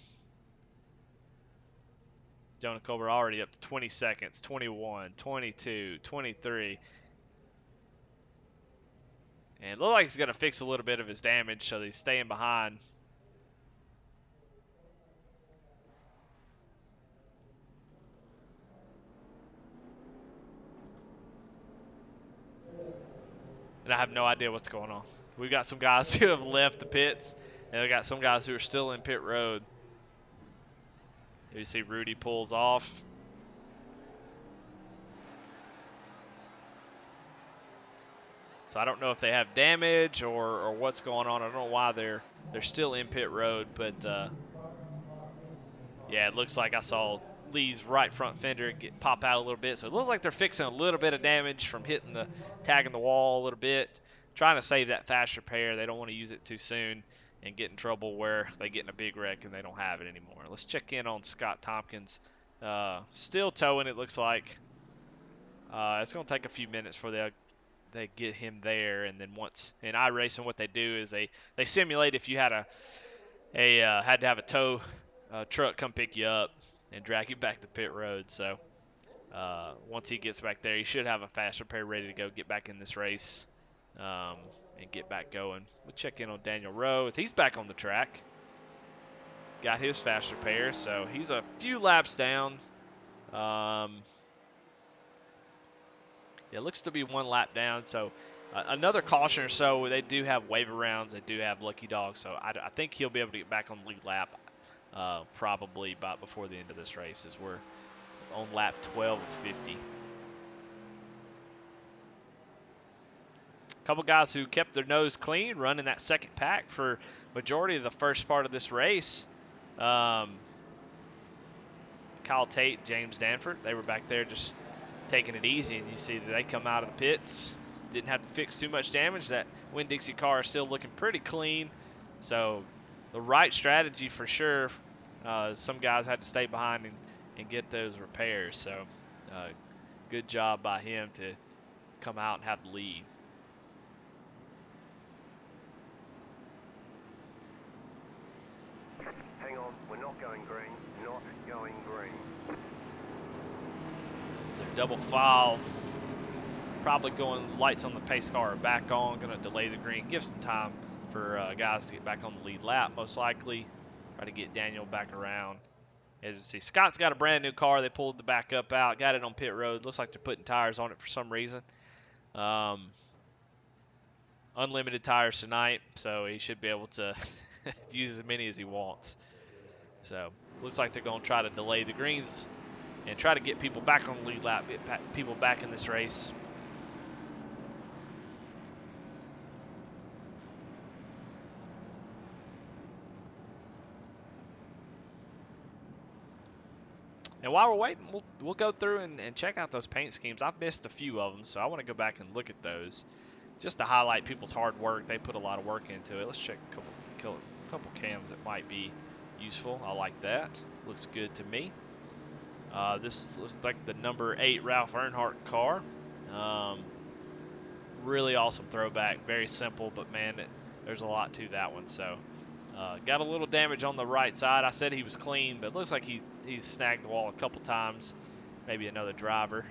Jonah Colbert already up to 20 seconds, 21, 22, 23. And it looks like he's going to fix a little bit of his damage, so he's staying behind. And I have no idea what's going on. We've got some guys who have left the pits, and we've got some guys who are still in pit road. You see Rudy pulls off. So I don't know if they have damage or what's going on. I don't know why they're still in pit road, but yeah, it looks like I saw Lee's right front fender pop out a little bit. So it looks like they're fixing a little bit of damage from tagging the wall a little bit, trying to save that fast repair. They don't want to use it too soon and get in trouble where they get in a big wreck and they don't have it anymore. Let's check in on Scott Tompkins. Still towing, it looks like. It's going to take a few minutes before they get him there, and then once in iRacing, what they do is they simulate if you had had to have a tow truck come pick you up and drag you back to pit road. So once he gets back there, he should have a fast repair ready to go, get back in this race, and get back going. We'll check in on Daniel Rowe. He's back on the track. Got his fast repair, so he's a few laps down. It looks to be 1 lap down, so another caution or so. They do have waiver rounds. They do have lucky dogs, so I think he'll be able to get back on the lead lap probably before the end of this race, as we're on lap 12 of 50. A couple guys who kept their nose clean, running that second pack for majority of the first part of this race. Kyle Tate, James Danford, they were back there just taking it easy, and you see that they come out of the pits, didn't have to fix too much damage. That Winn-Dixie car is still looking pretty clean, so the right strategy for sure. Some guys had to stay behind and get those repairs, so good job by him to come out and have the lead. Hang on, we're not going green, not going green. Double file. Probably going lights on the pace car are back on. Going to delay the green. Give some time for guys to get back on the lead lap, most likely. Try to get Daniel back around. As you see, Scott's got a brand new car. They pulled the backup out. Got it on pit road. Looks like they're putting tires on it for some reason. Unlimited tires tonight, so he should be able to use as many as he wants. So looks like they're going to try to delay the greens and try to get people back on the lead lap, get people back in this race. And while we're waiting, we'll go through and check out those paint schemes. I've missed a few of them, so I want to go back and look at those just to highlight people's hard work. They put a lot of work into it. Let's check a couple cams that might be useful. I like that. Looks good to me. This looks like the number 8 Ralph Earnhardt car. Really awesome throwback. Very simple, but man, there's a lot to that one. So got a little damage on the right side. I said he was clean, but it looks like he's snagged the wall a couple times. Maybe another driver.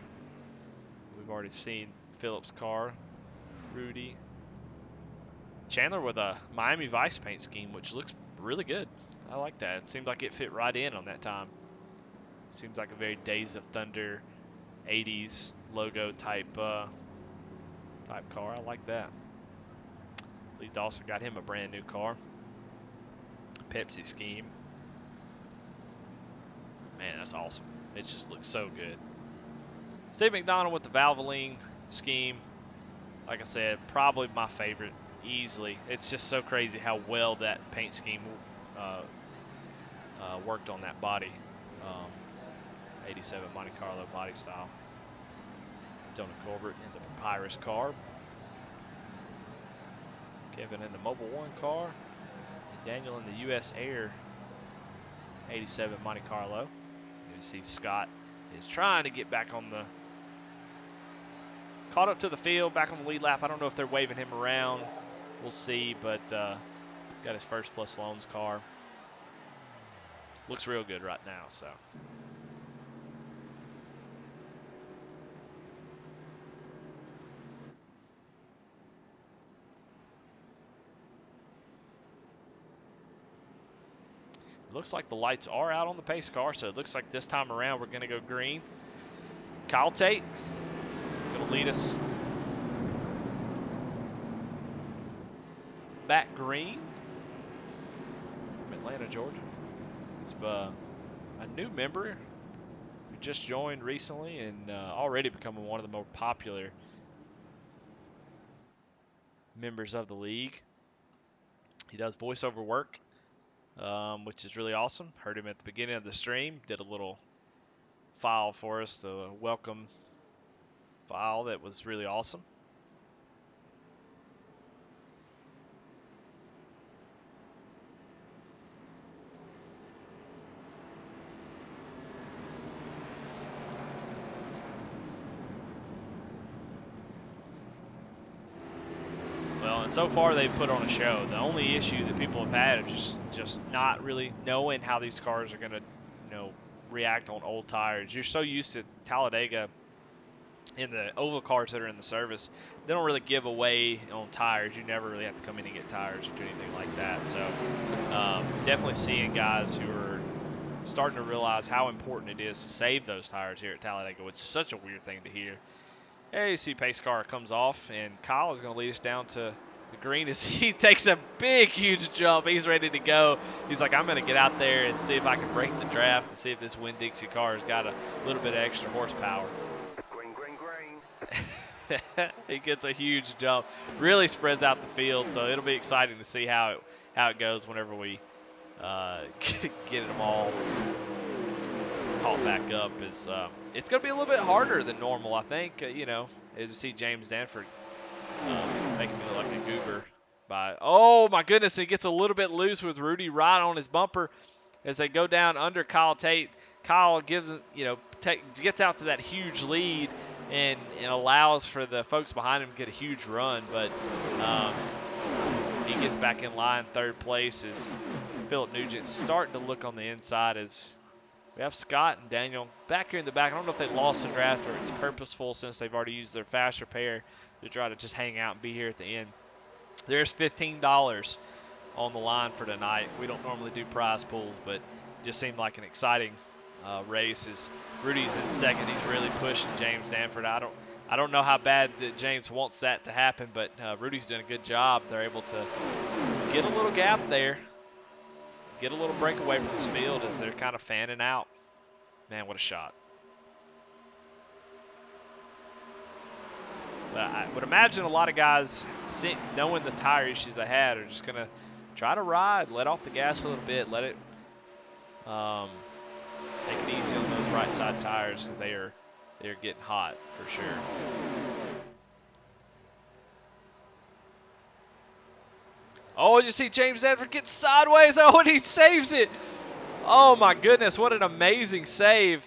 We've already seen Phillips' car. Rudy. Chandler with a Miami Vice paint scheme, which looks really good. I like that. It seemed like it fit right in on that time. Seems like a very Days of Thunder 80s logo type car. I like that. Lee Dawson got him a brand new car. Pepsi scheme. Man, that's awesome. It just looks so good. Steve McDonald with the Valvoline scheme. Like I said, probably my favorite, easily. It's just so crazy how well that paint scheme worked on that body. 87 Monte Carlo body style. Donna Colbert in the Papyrus car. Kevin in the Mobile One car. And Daniel in the US Air 87 Monte Carlo. You see Scott is trying to get back on the... Caught up to the field, back on the lead lap. I don't know if they're waving him around. We'll see, but got his first plus Sloan's car. Looks real good right now, so... Looks like the lights are out on the pace car, so it looks like this time around we're going to go green. Kyle Tate going to lead us back green from Atlanta, Georgia. He's a new member who just joined recently and already becoming one of the more popular members of the league. He does voiceover work. Which is really awesome. Heard him at the beginning of the stream. Did a little file for us, the welcome file that was really awesome. Well, and so far they've put on a show. The only issue that people have had is just not really knowing how these cars are going to, react on old tires. You're so used to Talladega in the oval cars that are in the service. They don't really give away on tires. You never really have to come in and get tires or do anything like that. So definitely seeing guys who are starting to realize how important it is to save those tires here at Talladega, which is such a weird thing to hear. There you see pace car comes off, and Kyle is going to lead us down to the green as he takes a big, huge jump. He's ready to go. He's like, I'm going to get out there and see if I can break the draft and see if this Winn-Dixie car has got a little bit of extra horsepower. Green, green, green. He gets a huge jump. Really spreads out the field, so it'll be exciting to see how it goes whenever we get them all caught back up. It's going to be a little bit harder than normal, I think. As you see James Danford making me look like a goober. Oh my goodness, he gets a little bit loose with Rudy right on his bumper as they go down under Kyle Tate. Kyle gets out to that huge lead and allows for the folks behind him to get a huge run, but he gets back in line third place as Philip Nugent starting to look on the inside as We have Scott and Daniel back here in the back. I don't know if they lost the draft or it's purposeful since they've already used their fast repair to try to just hang out and be here at the end. There's $15 on the line for tonight. We don't normally do prize pools, but it just seemed like an exciting race. As Rudy's in second, he's really pushing James Danford. I don't know how bad that James wants that to happen, but Rudy's doing a good job. They're able to get a little gap there, get a little breakaway from this field as they're kind of fanning out. Man, what a shot. But I would imagine a lot of guys, knowing the tire issues they had, are just going to try to ride, let off the gas a little bit, let it take it easy on those right side tires because they're getting hot for sure. Oh, did you see James Danford get sideways? Oh, and he saves it. Oh my goodness, what an amazing save.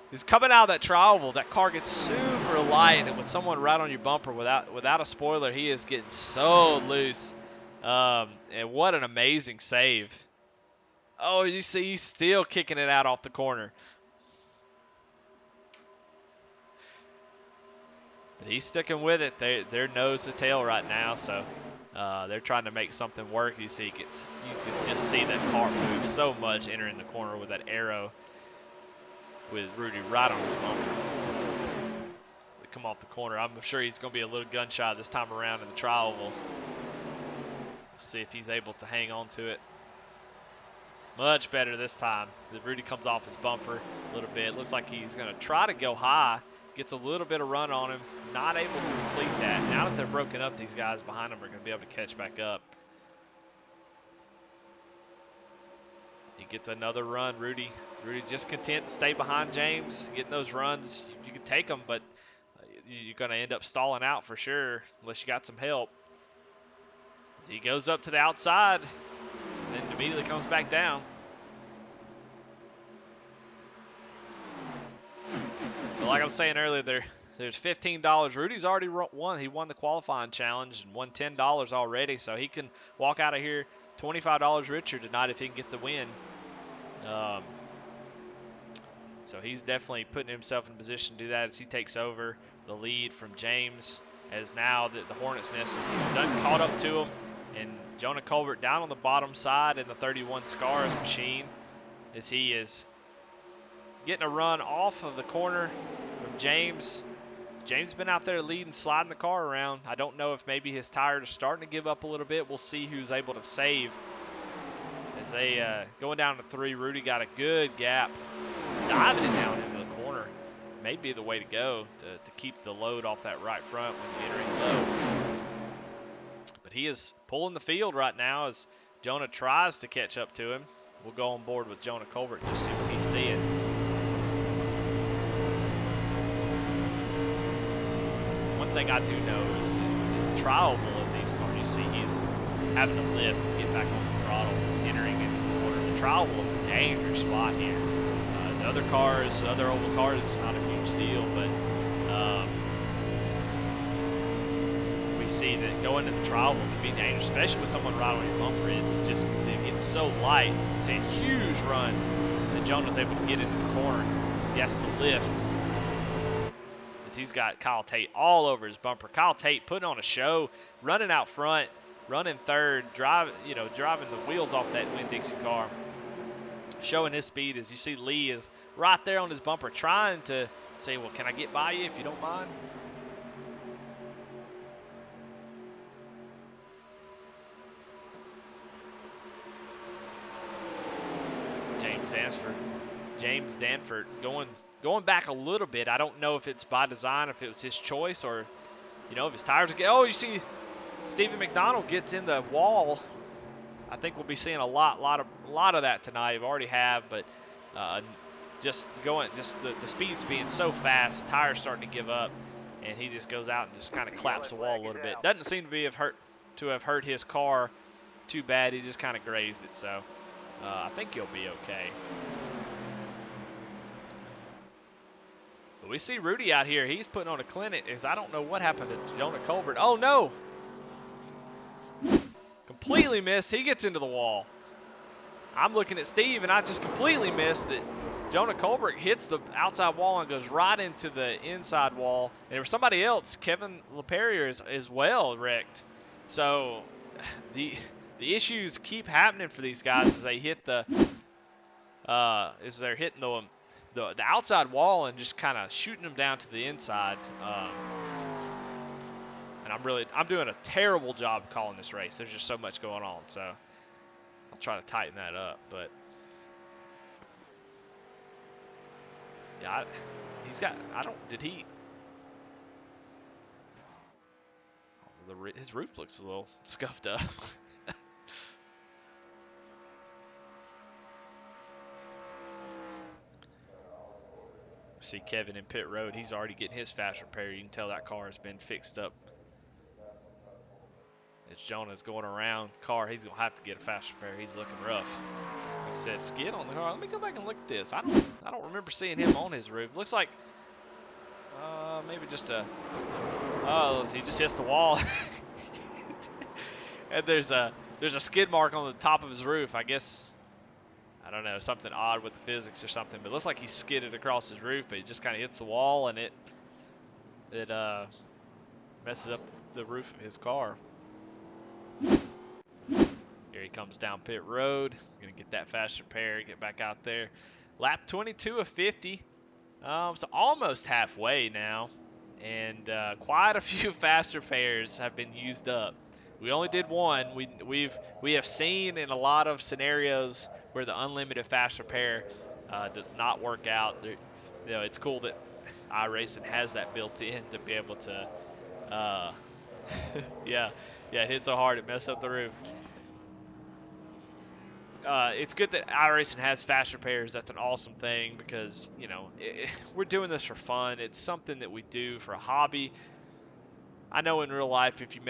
He's coming out of that trial. That car gets super light, and with someone right on your bumper without a spoiler, he is getting so loose. And what an amazing save. Oh, you see, he's still kicking it out off the corner. But he's sticking with it. They're nose to tail right now, so they're trying to make something work. You see, you can just see that car move so much entering the corner with that arrow with Rudy right on his bumper. They come off the corner. I'm sure he's going to be a little gun shy this time around in the trial. We'll see if he's able to hang on to it. Much better this time. Rudy comes off his bumper a little bit. Looks like he's going to try to go high. Gets a little bit of run on him. Not able to complete that. Now that they're broken up, these guys behind him are going to be able to catch back up. He gets another run. Rudy just content to stay behind James. Getting those runs, you can take them, but you're going to end up stalling out for sure unless you got some help. As he goes up to the outside and then immediately comes back down. But like I was saying earlier, there's $15. Rudy's already won. He won the qualifying challenge and won $10 already, so he can walk out of here $25 richer tonight if he can get the win. So he's definitely putting himself in position to do that as he takes over the lead from James, as now the Hornet's Nest is done caught up to him, and Jonah Colbert down on the bottom side in the 31 Scars machine as he is getting a run off of the corner from James. James has been out there leading, sliding the car around. I don't know if maybe his tires are starting to give up a little bit. We'll see who's able to save. As they going down to 3, Rudy got a good gap. He's diving it down into the corner. May be the way to go to keep the load off that right front when you're entering low. But he is pulling the field right now as Jonah tries to catch up to him. We'll go on board with Jonah Colbert and just see what he's seeing. One thing I do know is the trial of these cars, you see he's having to lift to get back on the throttle, entering into the corner. The trial is a dangerous spot here. The other cars, other oval cars, it's not a huge deal, but we see that going to the trial can be dangerous, especially with someone right on your bumper. It's just, it gets so light. You see a huge run that Jonah's able to get into the corner. He has to lift. He's got Kyle Tate all over his bumper. Kyle Tate putting on a show, running out front, running third, driving the wheels off that Winn-Dixie car, showing his speed. As you see, Lee is right there on his bumper, trying to say, "Well, can I get by you if you don't mind?" James Danford going back a little bit. I don't know if it's by design, if it was his choice, or if his tires are oh, you see Stephen McDonald gets in the wall. I think we'll be seeing a lot of that tonight. We already have, but just the speed's being so fast, the tires starting to give up, and he just goes out and just kind of claps the wall a little bit. Doesn't seem to have hurt his car too bad. He just kind of grazed it, so I think he'll be okay. But we see Rudy out here. He's putting on a clinic. I don't know what happened to Jonah Colbert. Oh, no. Completely missed. He gets into the wall. I'm looking at Steve, and I just completely missed it. Jonah Colbert hits the outside wall and goes right into the inside wall. And there was somebody else, Kevin LePerrier, is well wrecked. So the issues keep happening for these guys as they hit the as they're hitting the outside wall and just kind of shooting them down to the inside. And I'm doing a terrible job calling this race. There's just so much going on. So I'll try to tighten that up, but. Yeah, his roof looks a little scuffed up. See Kevin in pit road. He's already getting his fast repair. You can tell that car has been fixed up. As Jonah's going around the car, he's going to have to get a fast repair. He's looking rough. He said skid on the car. Let me go back and look at this. I don't remember seeing him on his roof. Looks like maybe just he just hits the wall. And there's a skid mark on the top of his roof. I guess, I don't know, something odd with the physics or something. But it looks like he skidded across his roof, but he just kind of hits the wall, and it messes up the roof of his car. Here he comes down pit road. Gonna get that fast repair, get back out there. Lap 22 of 50. So almost halfway now, and quite a few fast repairs have been used up. We only did one. We have seen in a lot of scenarios where the unlimited fast repair does not work out. It's cool that iRacing has that built in to be able to. Yeah, it hit so hard it messed up the roof. It's good that iRacing has fast repairs. That's an awesome thing because, we're doing this for fun. It's something that we do for a hobby. I know in real life, if you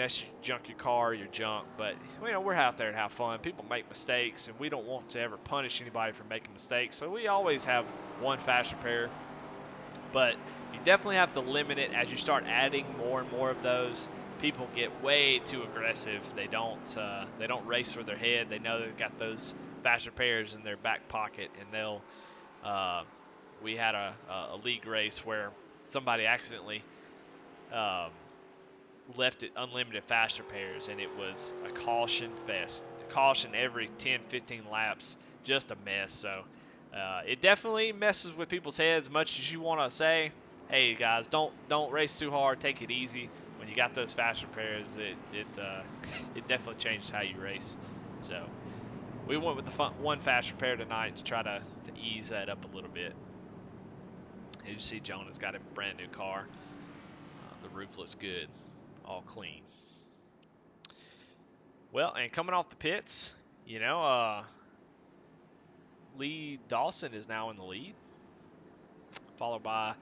junk your car, you're junk. But, we're out there to have fun. People make mistakes, and we don't want to ever punish anybody for making mistakes. So we always have one fast repair. But you definitely have to limit it as you start adding more and more of those. People get way too aggressive. They don't race for their head. They know they've got those fast repairs in their back pocket, and they'll. We had a league race where somebody accidentally left it unlimited fast repairs, and it was a caution fest. Caution every 10, 15 laps, just a mess. So it definitely messes with people's heads. Much as you want to say, hey guys, don't race too hard, take it easy. When you got those fast repairs, it definitely changes how you race. So we went with the one fast repair tonight to try to ease that up a little bit. As you see, Jonah's got a brand new car. The roof looks good, all clean. Well, and coming off the pits, Lee Dawson is now in the lead, followed by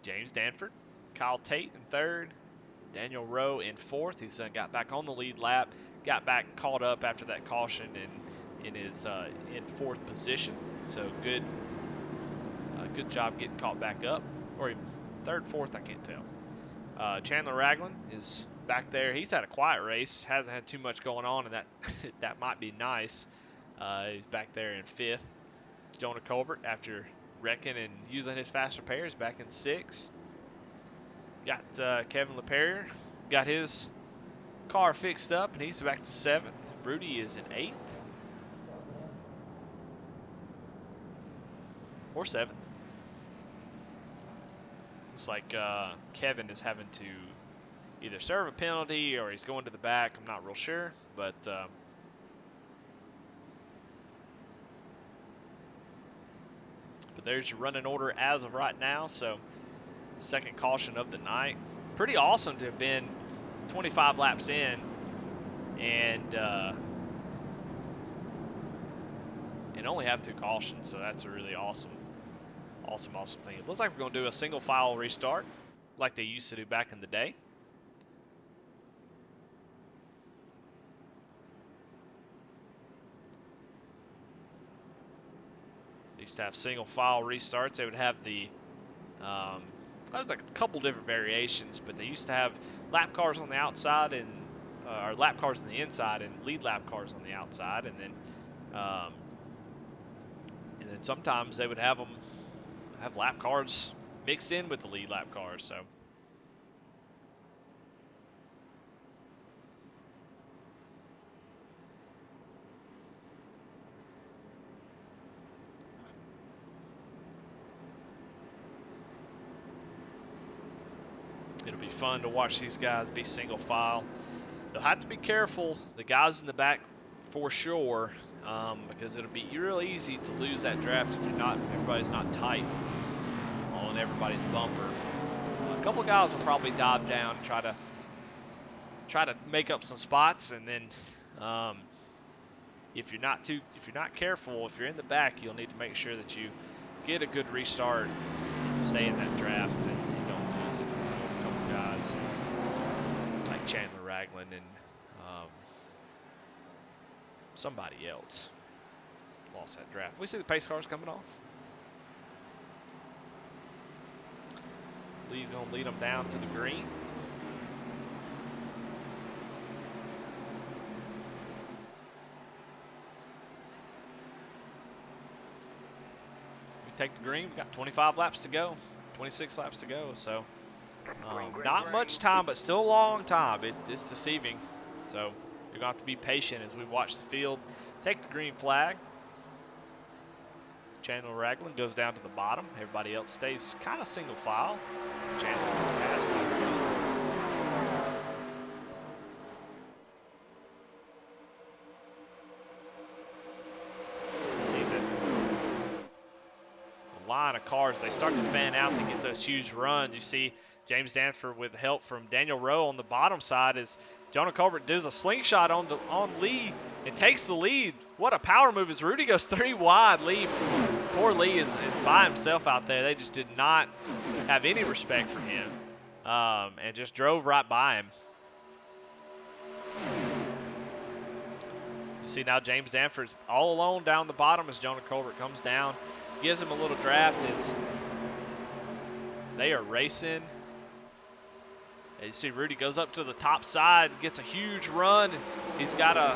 James Danford, Kyle Tate in third, Daniel Rowe in fourth. He's got back on the lead lap, got back caught up after that caution, and is in fourth position. So good job getting caught back up, or third, fourth, I can't tell. Chandler Ragland is back there. He's had a quiet race, hasn't had too much going on, and that might be nice. He's back there in fifth. Jonah Colbert, after wrecking and using his fast repairs, back in sixth. Got Kevin LePerrier, got his car fixed up, and he's back to seventh. Rudy is in eighth. Or seventh. Looks like Kevin is having to either serve a penalty or he's going to the back. I'm not real sure, but there's your running order as of right now. So second caution of the night. Pretty awesome to have been 25 laps in and only have two cautions. So that's a really awesome thing. It looks like we're going to do a single file restart like they used to do back in the day. They used to have single file restarts. They would have the there's like a couple different variations, but they used to have lap cars on the outside and or lap cars on the inside and lead lap cars on the outside, and then sometimes they would have them have lap cars mixed in with the lead lap cars. So it'll be fun to watch these guys be single file. They'll have to be careful, the guys in the back for sure, because it'll be real easy to lose that draft if everybody's not tight on everybody's bumper. A couple of guys will probably dive down and try to make up some spots, and then if you're not careful, if you're in the back, you'll need to make sure that you get a good restart, stay in that draft, and don't lose it. A couple guys like Chandler Ragland and somebody else lost that draft. We see the pace cars coming off. Lee's going to lead them down to the green. We take the green. We've got 25 laps to go, 26 laps to go. So not much time, but still a long time. It's deceiving. So you're going to have to be patient as we watch the field take the green flag. Chandler Ragland goes down to the bottom. Everybody else stays kind of single file. Chandler gets past by Rudy. See that the line of cars, they start to fan out to get those huge runs. You see James Danford with help from Daniel Rowe on the bottom side as Jonah Colbert does a slingshot on Lee and takes the lead. What a power move as Rudy goes 3 wide. Poor Lee is by himself out there. They just did not have any respect for him and just drove right by him. You see now James Danford's all alone down the bottom as Jonah Colbert comes down. Gives him a little draft as they are racing. And you see Rudy goes up to the top side, gets a huge run. He's going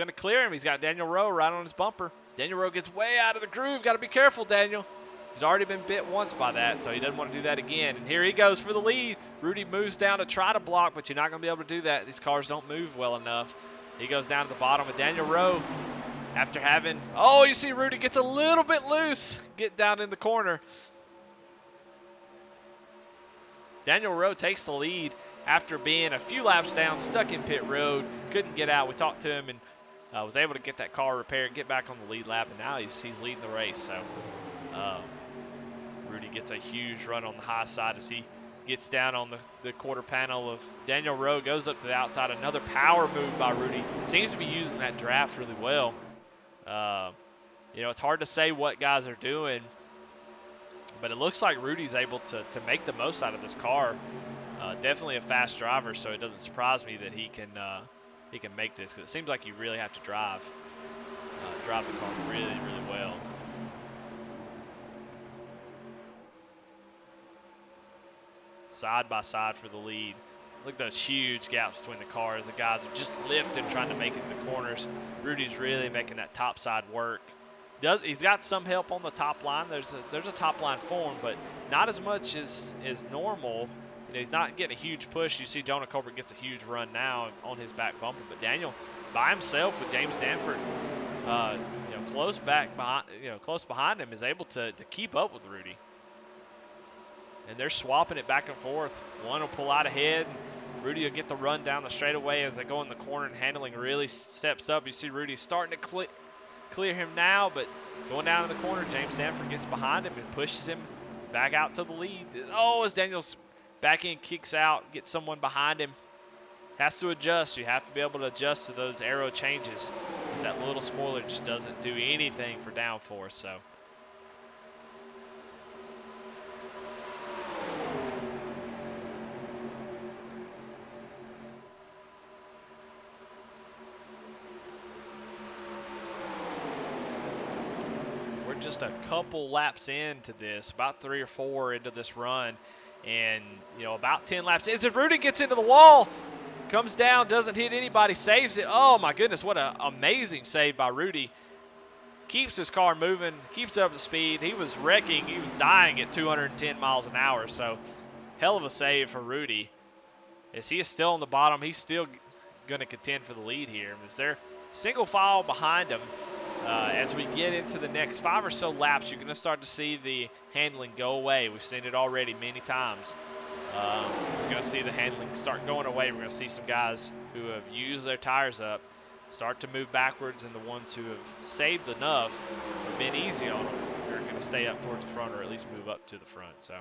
to clear him. He's got Daniel Rowe right on his bumper. Daniel Rowe gets way out of the groove. Got to be careful, Daniel. He's already been bit once by that, so he doesn't want to do that again. And here he goes for the lead. Rudy moves down to try to block, but you're not going to be able to do that. These cars don't move well enough. He goes down to the bottom with Daniel Rowe after having, oh, you see Rudy gets a little bit loose. Get down in the corner. Daniel Rowe takes the lead after being a few laps down, stuck in pit road, couldn't get out. We talked to him and was able to get that car repaired, get back on the lead lap, and now he's leading the race. So Rudy gets a huge run on the high side as he gets down on the quarter panel of Daniel Rowe, goes up to the outside. Another power move by Rudy. Seems to be using that draft really well. It's hard to say what guys are doing, but it looks like Rudy's able to make the most out of this car. Definitely a fast driver, so it doesn't surprise me that he can make this, because it seems like you really have to drive the car really, really well. Side by side for the lead. Look at those huge gaps between the cars. The guys are just lifting, trying to make it in the corners. Rudy's really making that top side work. He's got some help on the top line. There's a top line for him, but not as much as normal. He's not getting a huge push. You see Jonah Colbert gets a huge run now on his back bumper, but Daniel by himself with James Danford, close behind him, is able to keep up with Rudy. And they're swapping it back and forth. One will pull out ahead. Rudy will get the run down the straightaway as they go in the corner, and handling really steps up. You see Rudy starting to clear him now, but going down in the corner, James Danford gets behind him and pushes him back out to the lead. Oh, as Daniel's back end kicks out, gets someone behind him. Has to adjust. You have to be able to adjust to those aero changes, because that little spoiler just doesn't do anything for downforce. So we're just a couple laps into this, about 3 or 4 into this run. And, about 10 laps. As Rudy gets into the wall, comes down, doesn't hit anybody, saves it. Oh, my goodness, what an amazing save by Rudy. keeps his car moving, keeps up the speed. He was wrecking. He was dying at 210 miles an hour. So hell of a save for Rudy. As he is still on the bottom, he's still going to contend for the lead here. As they're single file behind him, as we get into the next 5 or so laps, you're going to start to see the handling go away. We've seen it already many times. We're going to see the handling start going away. We're going to see some guys who have used their tires up start to move backwards, and the ones who have saved enough, have been easy on them, are going to stay up towards the front or at least move up to the front. So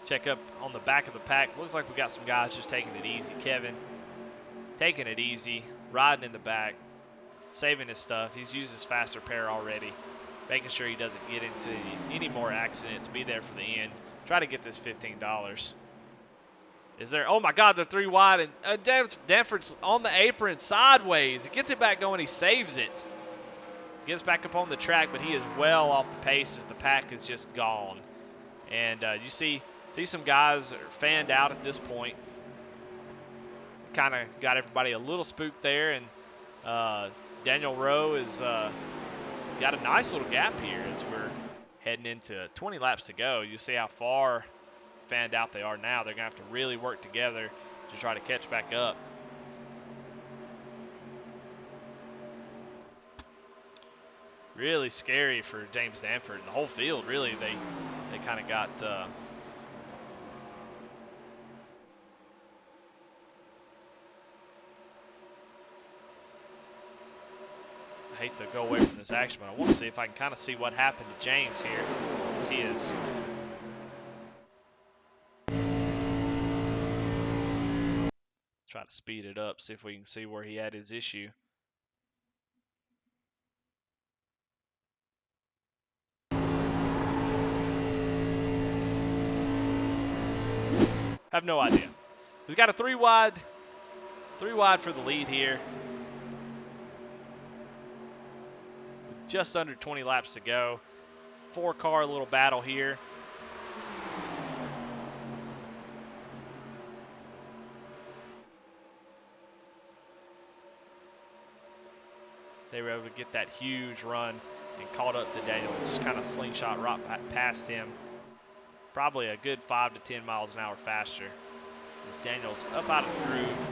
check up on the back of the pack. Looks like we got some guys just taking it easy. Kevin taking it easy, riding in the back, saving his stuff. He's used his faster pair already, making sure he doesn't get into any more accidents, be there for the end. Try to get this $15. Is there? Oh my God, they're 3 wide, and Danford's on the apron sideways. He gets it back going, he saves it. Gets back up on the track, but he is well off the pace as the pack is just gone. And you see some guys are fanned out at this point. Kind of got everybody a little spooked there, and Daniel Rowe is got a nice little gap here as we're heading into 20 laps to go. You see how far fanned out they are now. They're going to have to really work together to try to catch back up. Really scary for James Danford and the whole field. Really, they kind of got I hate to go away from this action, but I want to see if I can kind of see what happened to James here, as he is try to speed it up, see if we can see where he had his issue. Have no idea. We've got a 3 wide for the lead here. Just under 20 laps to go. 4-car little battle here. They were able to get that huge run and caught up to Daniel. Just kind of slingshot right past him. Probably a good 5 to 10 miles an hour faster. As Daniel's up out of the groove.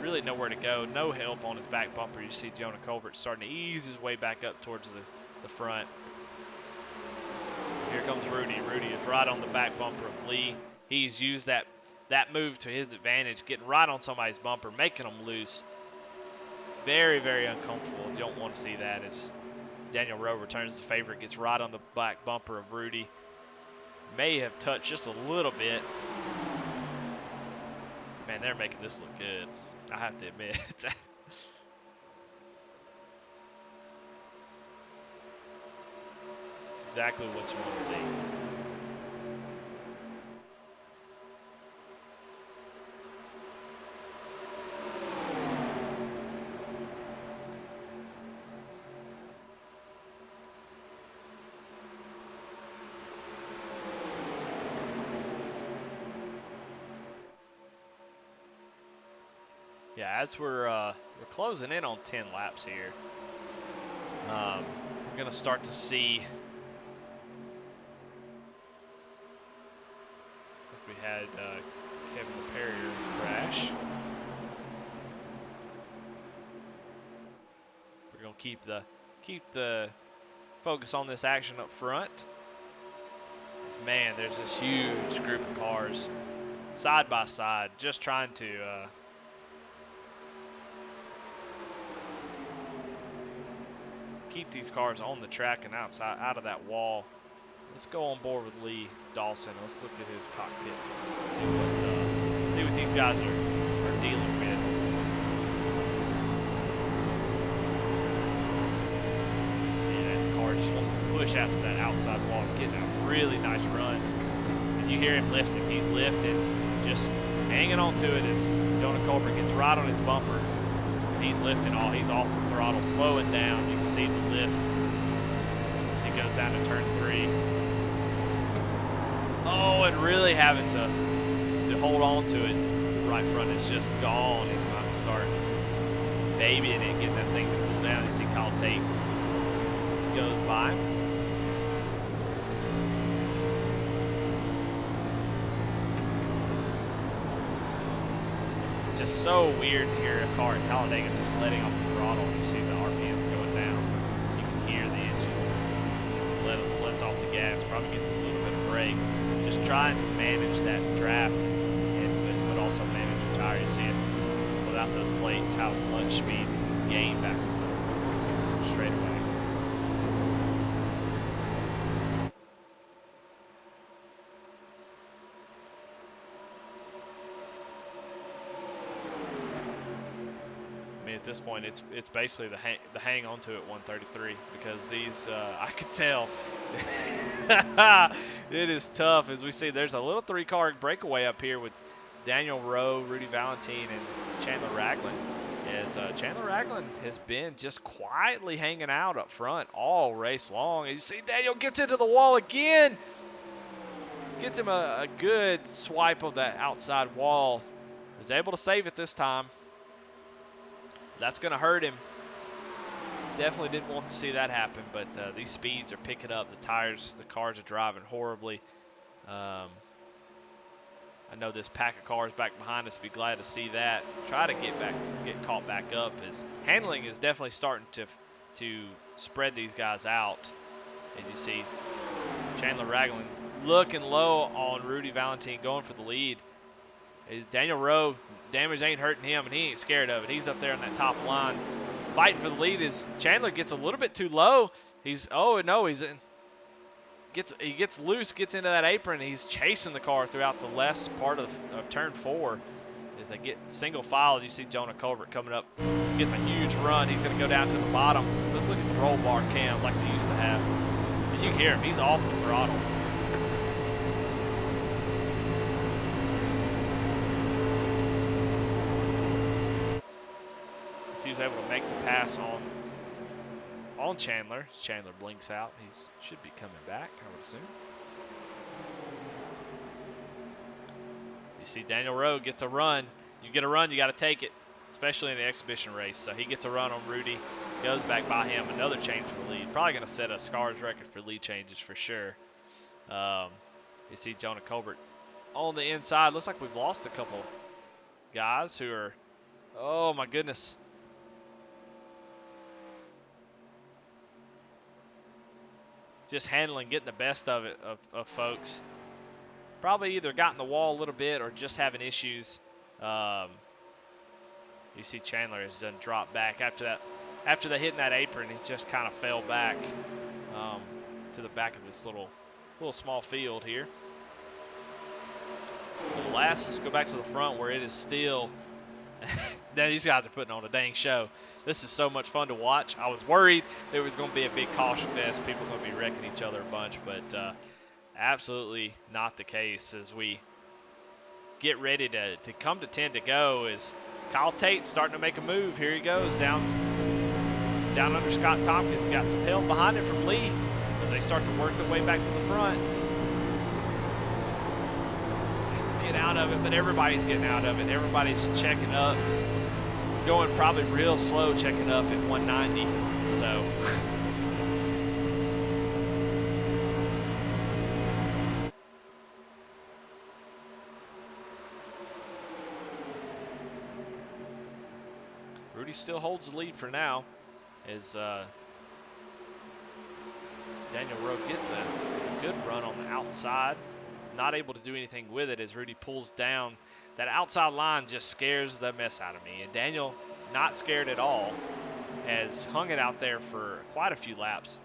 Really nowhere to go. No help on his back bumper. You see Jonah Colbert starting to ease his way back up towards the front. Here comes Rudy. Rudy is right on the back bumper of Lee. He's used that move to his advantage, getting right on somebody's bumper, making them loose. Very, very uncomfortable. You don't want to see that as Daniel Rowe returns the favor, gets right on the back bumper of Rudy. May have touched just a little bit. Man, they're making this look good, I have to admit. Exactly what you want to see. Yeah, as we're closing in on 10 laps here, we're gonna start to see. I think we had Kevin Perrier crash. We're gonna keep the focus on this action up front. Man, there's this huge group of cars side by side, just trying to keep these cars on the track and outside, out of that wall. Let's go on board with Lee Dawson. Let's look at his cockpit. See what these guys are dealing with. You see that car just wants to push out to that outside wall, getting a really nice run. And you hear him lifting. He's lifting, just hanging on to it as Jonah Colbert gets right on his bumper. He's lifting he's off the throttle, slowing down. You can see the lift as he goes down to turn 3. Oh, and really having to hold on to it. The right front is just gone. He's going to start babying it, getting that thing to cool down. You see Kyle Tate goes by him. It's just so weird to hear a car in Talladega just letting off the throttle. You see the RPMs going down. You can hear the engine as it lets off the gas. Probably gets a little bit of brake. Just trying to manage that draft, but also manage the tire. You see it without those plates, how much speed gain back straight away. At this point, it's basically the hang on to it 133, because these I could tell it is tough. As we see, there's a little 3-car breakaway up here with Daniel Rowe, Rudy Valentine, and Chandler Ragland. As Chandler Ragland has been just quietly hanging out up front all race long. As you see, Daniel gets into the wall again. Gets him a good swipe of that outside wall. Was able to save it this time. That's going to hurt him. Definitely didn't want to see that happen, but these speeds are picking up. The tires, the cars are driving horribly. I know this pack of cars back behind us. Be glad to see that. Try to get caught back up. His handling is definitely starting to spread these guys out. And you see Chandler Ragland looking low on Rudy Valentine, going for the lead. Daniel Rowe, damage ain't hurting him, and he ain't scared of it. He's up there on that top line, fighting for the lead. As Chandler gets a little bit too low, he gets loose, gets into that apron. He's chasing the car throughout the last part of turn 4. As they get single file, you see Jonah Colbert coming up, gets a huge run. He's going to go down to the bottom. Let's look at the roll bar cam like they used to have. And you can hear him. He's off the throttle. He was able to make the pass on Chandler. Chandler blinks out. He should be coming back, I would assume. You see Daniel Rowe gets a run. You get a run, you got to take it, especially in the exhibition race. So he gets a run on Rudy, goes back by him. Another change for the lead. Probably going to set a Scars record for lead changes for sure. You see Jonah Colbert on the inside. Looks like we've lost a couple guys who are, oh my goodness. Just handling, getting the best of it, of folks. Probably either got in the wall a little bit or just having issues. You see Chandler has done drop back after they hitting that apron. He just kind of fell back to the back of this little small field here. But last, let's go back to the front where it is still. These guys are putting on a dang show. This is so much fun to watch. I was worried there was going to be a big caution fest. People are going to be wrecking each other a bunch, but absolutely not the case. As we get ready to come to 10 to go, is Kyle Tate starting to make a move. Here he goes down under Scott Tompkins. Got some help behind it from Lee as they start to work their way back to the front. Get out of it, but everybody's getting out of it. Everybody's checking up, going probably real slow, checking up at 190. So Rudy still holds the lead for now, as Daniel Rowe gets a good run on the outside. Not able to do anything with it as Rudy pulls down. That outside line just scares the mess out of me. And Daniel, not scared at all, has hung it out there for quite a few laps.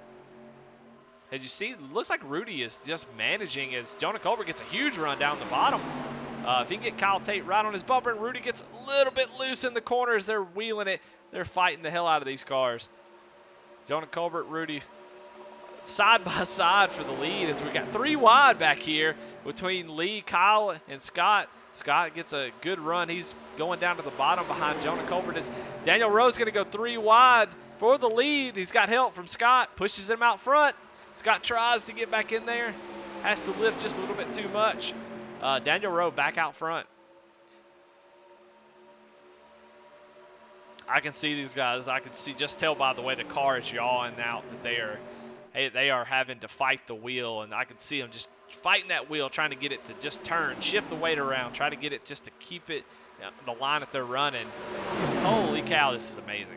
As you see, it looks like Rudy is just managing as Jonah Colbert gets a huge run down the bottom. If he can get Kyle Tate right on his bumper, and Rudy gets a little bit loose in the corner as they're wheeling it. They're fighting the hell out of these cars. Jonah Colbert, Rudy, side by side for the lead as we got 3 wide back here between Lee, Kyle, and Scott. Scott gets a good run. He's going down to the bottom behind Jonah Colbert. As Daniel Rowe's going to go 3 wide for the lead. He's got help from Scott, pushes him out front. Scott tries to get back in there, has to lift just a little bit too much. Daniel Rowe back out front. I can see these guys. I can just tell by the way the car is yawing out that they are having to fight the wheel, and I can see them just fighting that wheel, trying to get it to just turn, shift the weight around, try to get it just to keep it the line that they're running. Holy cow, this is amazing.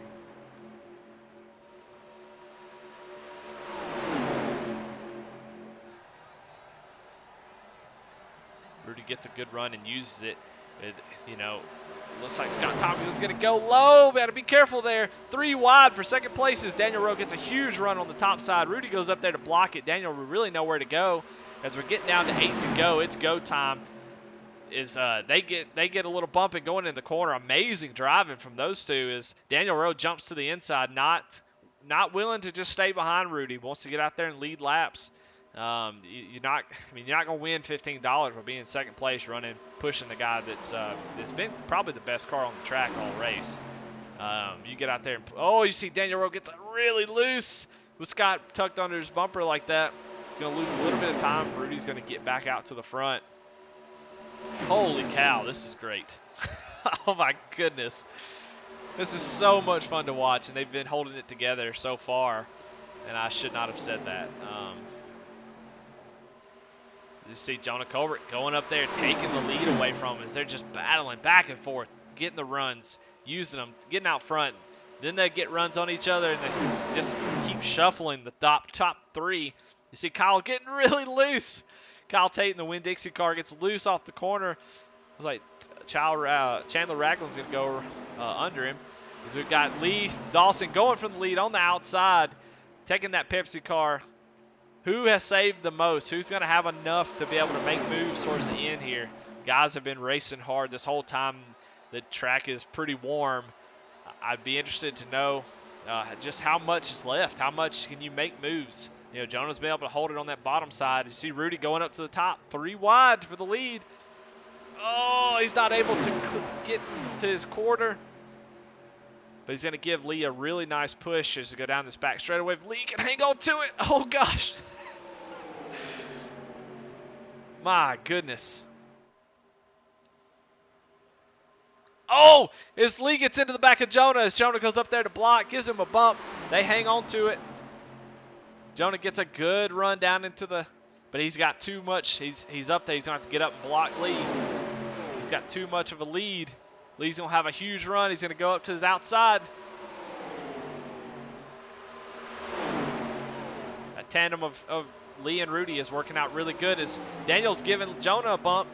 Rudy gets a good run and uses it. Looks like Scott Tompkins is going to go low. Got to be careful there. 3 wide for second places. Daniel Rowe gets a huge run on the top side. Rudy goes up there to block it. Daniel will really know where to go. As we're getting down to 8 to go, it's go time. They get a little bump and going in the corner. Amazing driving from those two as Daniel Rowe jumps to the inside, not willing to just stay behind Rudy. Wants to get out there and lead laps. You're not going to win $15 for being second place, pushing the guy that's been probably the best car on the track all race. You get out there and you see Daniel Rowe gets really loose with Scott tucked under his bumper like that. He's going to lose a little bit of time. Rudy's going to get back out to the front. Holy cow, this is great. Oh my goodness. This is so much fun to watch, and they've been holding it together so far, and I should not have said that. You see Jonah Colbert going up there, taking the lead away from him as they're just battling back and forth, getting the runs, using them, getting out front. Then they get runs on each other, and they just keep shuffling the top 3. You see Kyle getting really loose. Kyle Tate in the Winn-Dixie car gets loose off the corner. It's like Chandler Ragland's going to go under him. As we've got Lee Dawson going for the lead on the outside, taking that Pepsi car. Who has saved the most? Who's going to have enough to be able to make moves towards the end here? Guys have been racing hard this whole time. The track is pretty warm. I'd be interested to know just how much is left. How much can you make moves? Jonah's been able to hold it on that bottom side. You see Rudy going up to the top, 3 wide for the lead. Oh, he's not able to get to his quarter. But he's going to give Lee a really nice push as we go down this back straightaway. Lee can hang on to it. Oh, gosh. My goodness. Oh, as Lee gets into the back of Jonah, as Jonah goes up there to block, gives him a bump. They hang on to it. Jonah gets a good run down into the, but he's got too much. He's up there. He's going to have to get up and block Lee. He's got too much of a lead. Lee's going to have a huge run. He's going to go up to his outside. A tandem of Lee and Rudy is working out really good as Daniel's giving Jonah a bump.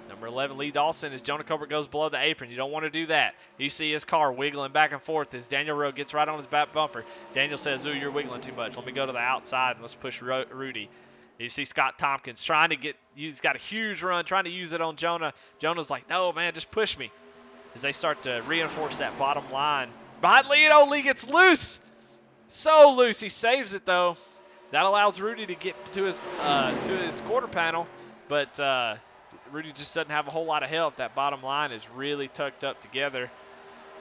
Number 11, Lee Dawson, as Jonah Colbert goes below the apron. You don't want to do that. You see his car wiggling back and forth as Daniel Rowe gets right on his back bumper. Daniel says, ooh, you're wiggling too much. Let me go to the outside and let's push Rudy. You see Scott Tompkins trying to he's got a huge run, trying to use it on Jonah. Jonah's like, no, man, just push me. As they start to reinforce that bottom line. Behind Lee, Lee gets loose. So loose. He saves it, though. That allows Rudy to get to his quarter panel. But Rudy just doesn't have a whole lot of help. That bottom line is really tucked up together,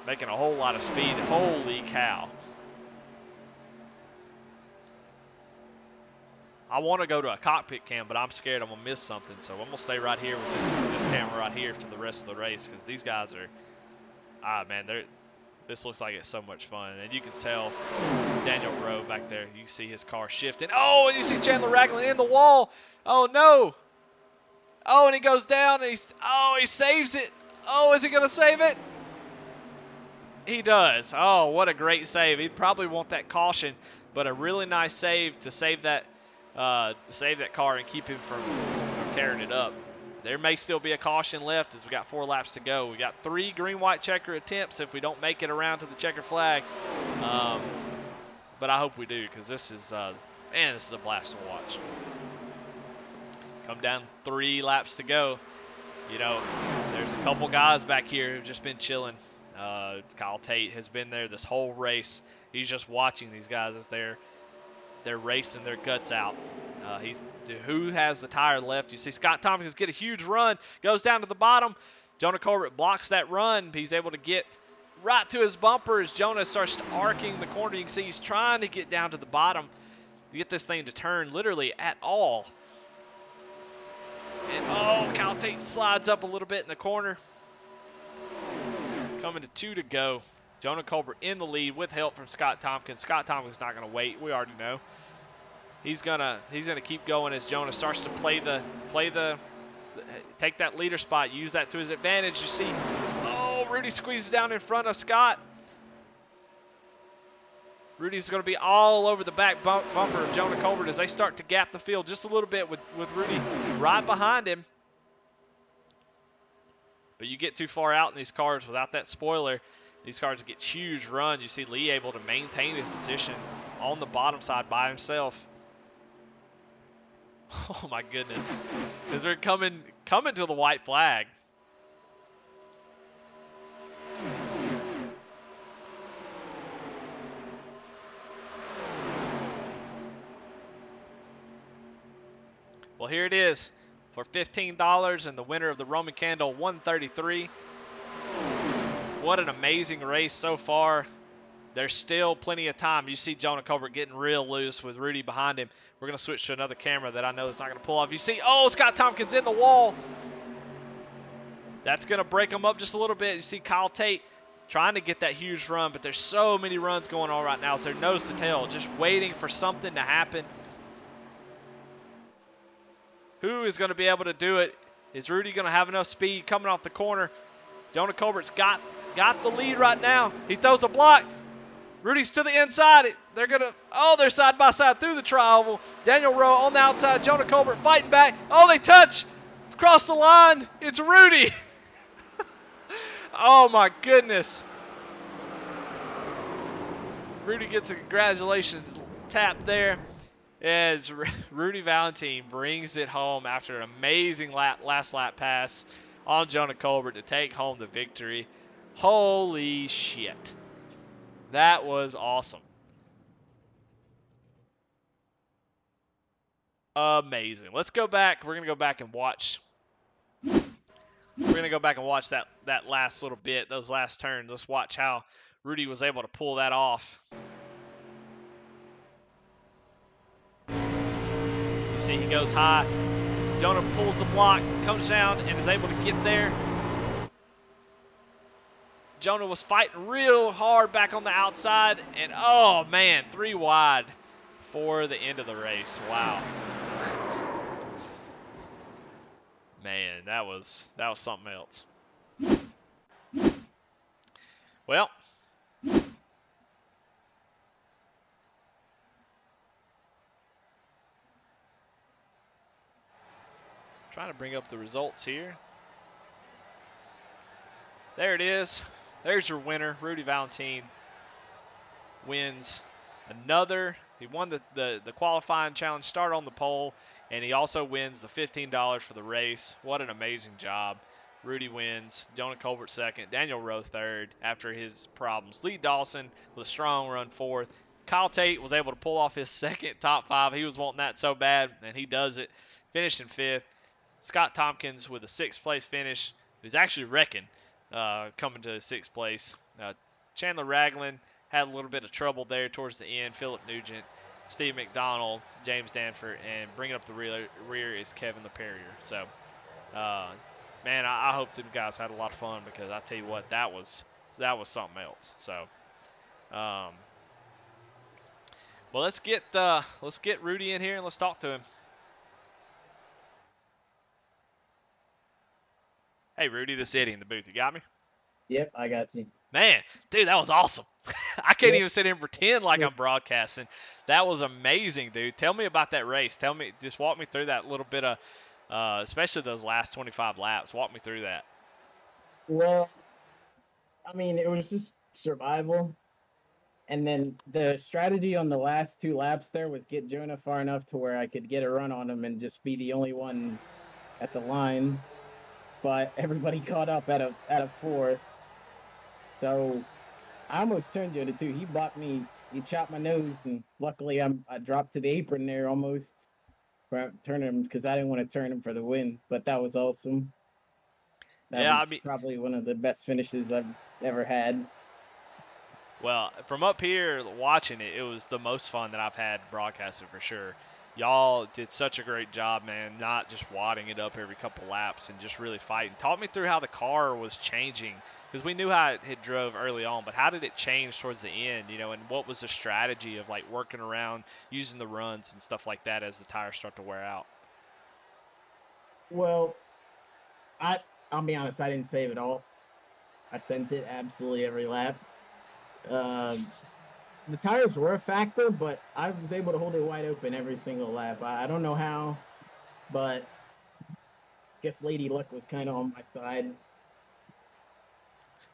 making a whole lot of speed. Holy cow. I want to go to a cockpit cam, but I'm scared I'm going to miss something. So I'm going to stay right here with this camera right here for the rest of the race because these guys are, man, this looks like it's so much fun. And you can tell Daniel Rowe back there. You see his car shifting. Oh, and you see Chandler Ragland in the wall. Oh, no. Oh, and he goes down. And he saves it. Oh, is he going to save it? He does. Oh, what a great save. He'd probably want that caution, but a really nice save to save that car and keep him from tearing it up. There may still be a caution left as we got 4 laps to go. We got 3 green-white checker attempts if we don't make it around to the checker flag. But I hope we do because this is a blast to watch. Come down 3 laps to go. There's a couple guys back here who've just been chilling. Kyle Tate has been there this whole race. He's just watching these guys as they're racing their guts out. Who has the tire left? You see Scott Tompkins get a huge run, goes down to the bottom. Jonah Colbert blocks that run. He's able to get right to his bumper as Jonah starts arcing the corner. You can see he's trying to get down to the bottom to get this thing to turn literally at all. And oh, Kyle Tate slides up a little bit in the corner. Coming to 2 to go. Jonah Colbert in the lead with help from Scott Tompkins. Scott Tompkins not going to wait. We already know. He's gonna keep going as Jonah starts to take that leader spot, use that to his advantage. You see, oh, Rudy squeezes down in front of Scott. Rudy's going to be all over the back bumper of Jonah Colbert as they start to gap the field just a little bit with Rudy right behind him. But you get too far out in these cars without that spoiler, these cars get huge run. You see Lee able to maintain his position on the bottom side by himself. Oh my goodness. As they're coming to the white flag. Well, here it is for $15 and the winner of the Roman Candle 133. What an amazing race so far. There's still plenty of time. You see Jonah Colbert getting real loose with Rudy behind him. We're going to switch to another camera that I know is not going to pull off. You see, oh, Scott Tompkins in the wall. That's going to break him up just a little bit. You see Kyle Tate trying to get that huge run, but there's so many runs going on right now. So they're nose to tail, just waiting for something to happen. Who is going to be able to do it? Is Rudy going to have enough speed coming off the corner? Jonah Colbert's got the lead right now. He throws a block. Rudy's to the inside. They're side by side through the tri-oval. Daniel Rowe on the outside. Jonah Colbert fighting back. Oh, they touch. Across the line. It's Rudy. Oh, my goodness. Rudy gets a congratulations tap there as Rudy Valentine brings it home after an amazing last lap pass on Jonah Colbert to take home the victory. Holy shit. That was awesome. Amazing. Let's go back. We're going to go back and watch. We're going to go back and watch that last little bit, those last turns. Let's watch how Rudy was able to pull that off. You see he goes high. Jonah pulls the block, comes down, and is able to get there. Jonah was fighting real hard back on the outside, and oh man, 3 wide for the end of the race. Wow. Man, that was something else. Well, trying to bring up the results here. There it is. There's your winner. Rudy Valentine wins another. He won the qualifying challenge, start on the pole, and he also wins the $15 for the race. What an amazing job. Rudy wins. Jonah Colbert second. Daniel Rowe third after his problems. Lee Dawson with a strong run fourth. Kyle Tate was able to pull off his second top 5. He was wanting that so bad, and he does it. Finished in 5th. Scott Tompkins with a 6th place finish. He was actually wrecking. Coming to 6th place. Chandler Ragland had a little bit of trouble there towards the end. Philip Nugent, Steve McDonald, James Danford, and bringing up the rear is Kevin LaPerrier. So, man, I hope them guys had a lot of fun because I tell you what, that was something else. So, well, let's get Rudy in here and let's talk to him. Hey, Rudy, this is Eddie in the booth. You got me? Yep, I got you. Man, dude, that was awesome. I can't even sit here and pretend like I'm broadcasting. That was amazing, dude. Tell me about that race. Just walk me through that little bit of, especially those last 25 laps. Walk me through that. Well, I mean, it was just survival. And then the strategy on the last 2 laps there was get Jonah far enough to where I could get a run on him and just be the only one at the line. But everybody caught up at a 4th. So I almost turned Jonah too. He blocked me. He chopped my nose, and luckily I dropped to the apron there almost. Turning him because I didn't want to turn him for the win. But that was awesome. That was probably one of the best finishes I've ever had. Well, from up here watching it, it was the most fun that I've had broadcasting for sure. y'all did such a great job, man, not just wadding it up every couple laps and just really fighting. Talk me through how the car was changing, because we knew how it drove early on, but how did it change towards the end, and what was the strategy of like working around, using the runs and stuff like that as the tires start to wear out? Well, I'll be honest, I didn't save it all. I sent it absolutely every lap. The tires were a factor, but I was able to hold it wide open every single lap. I don't know how, but I guess Lady Luck was kind of on my side.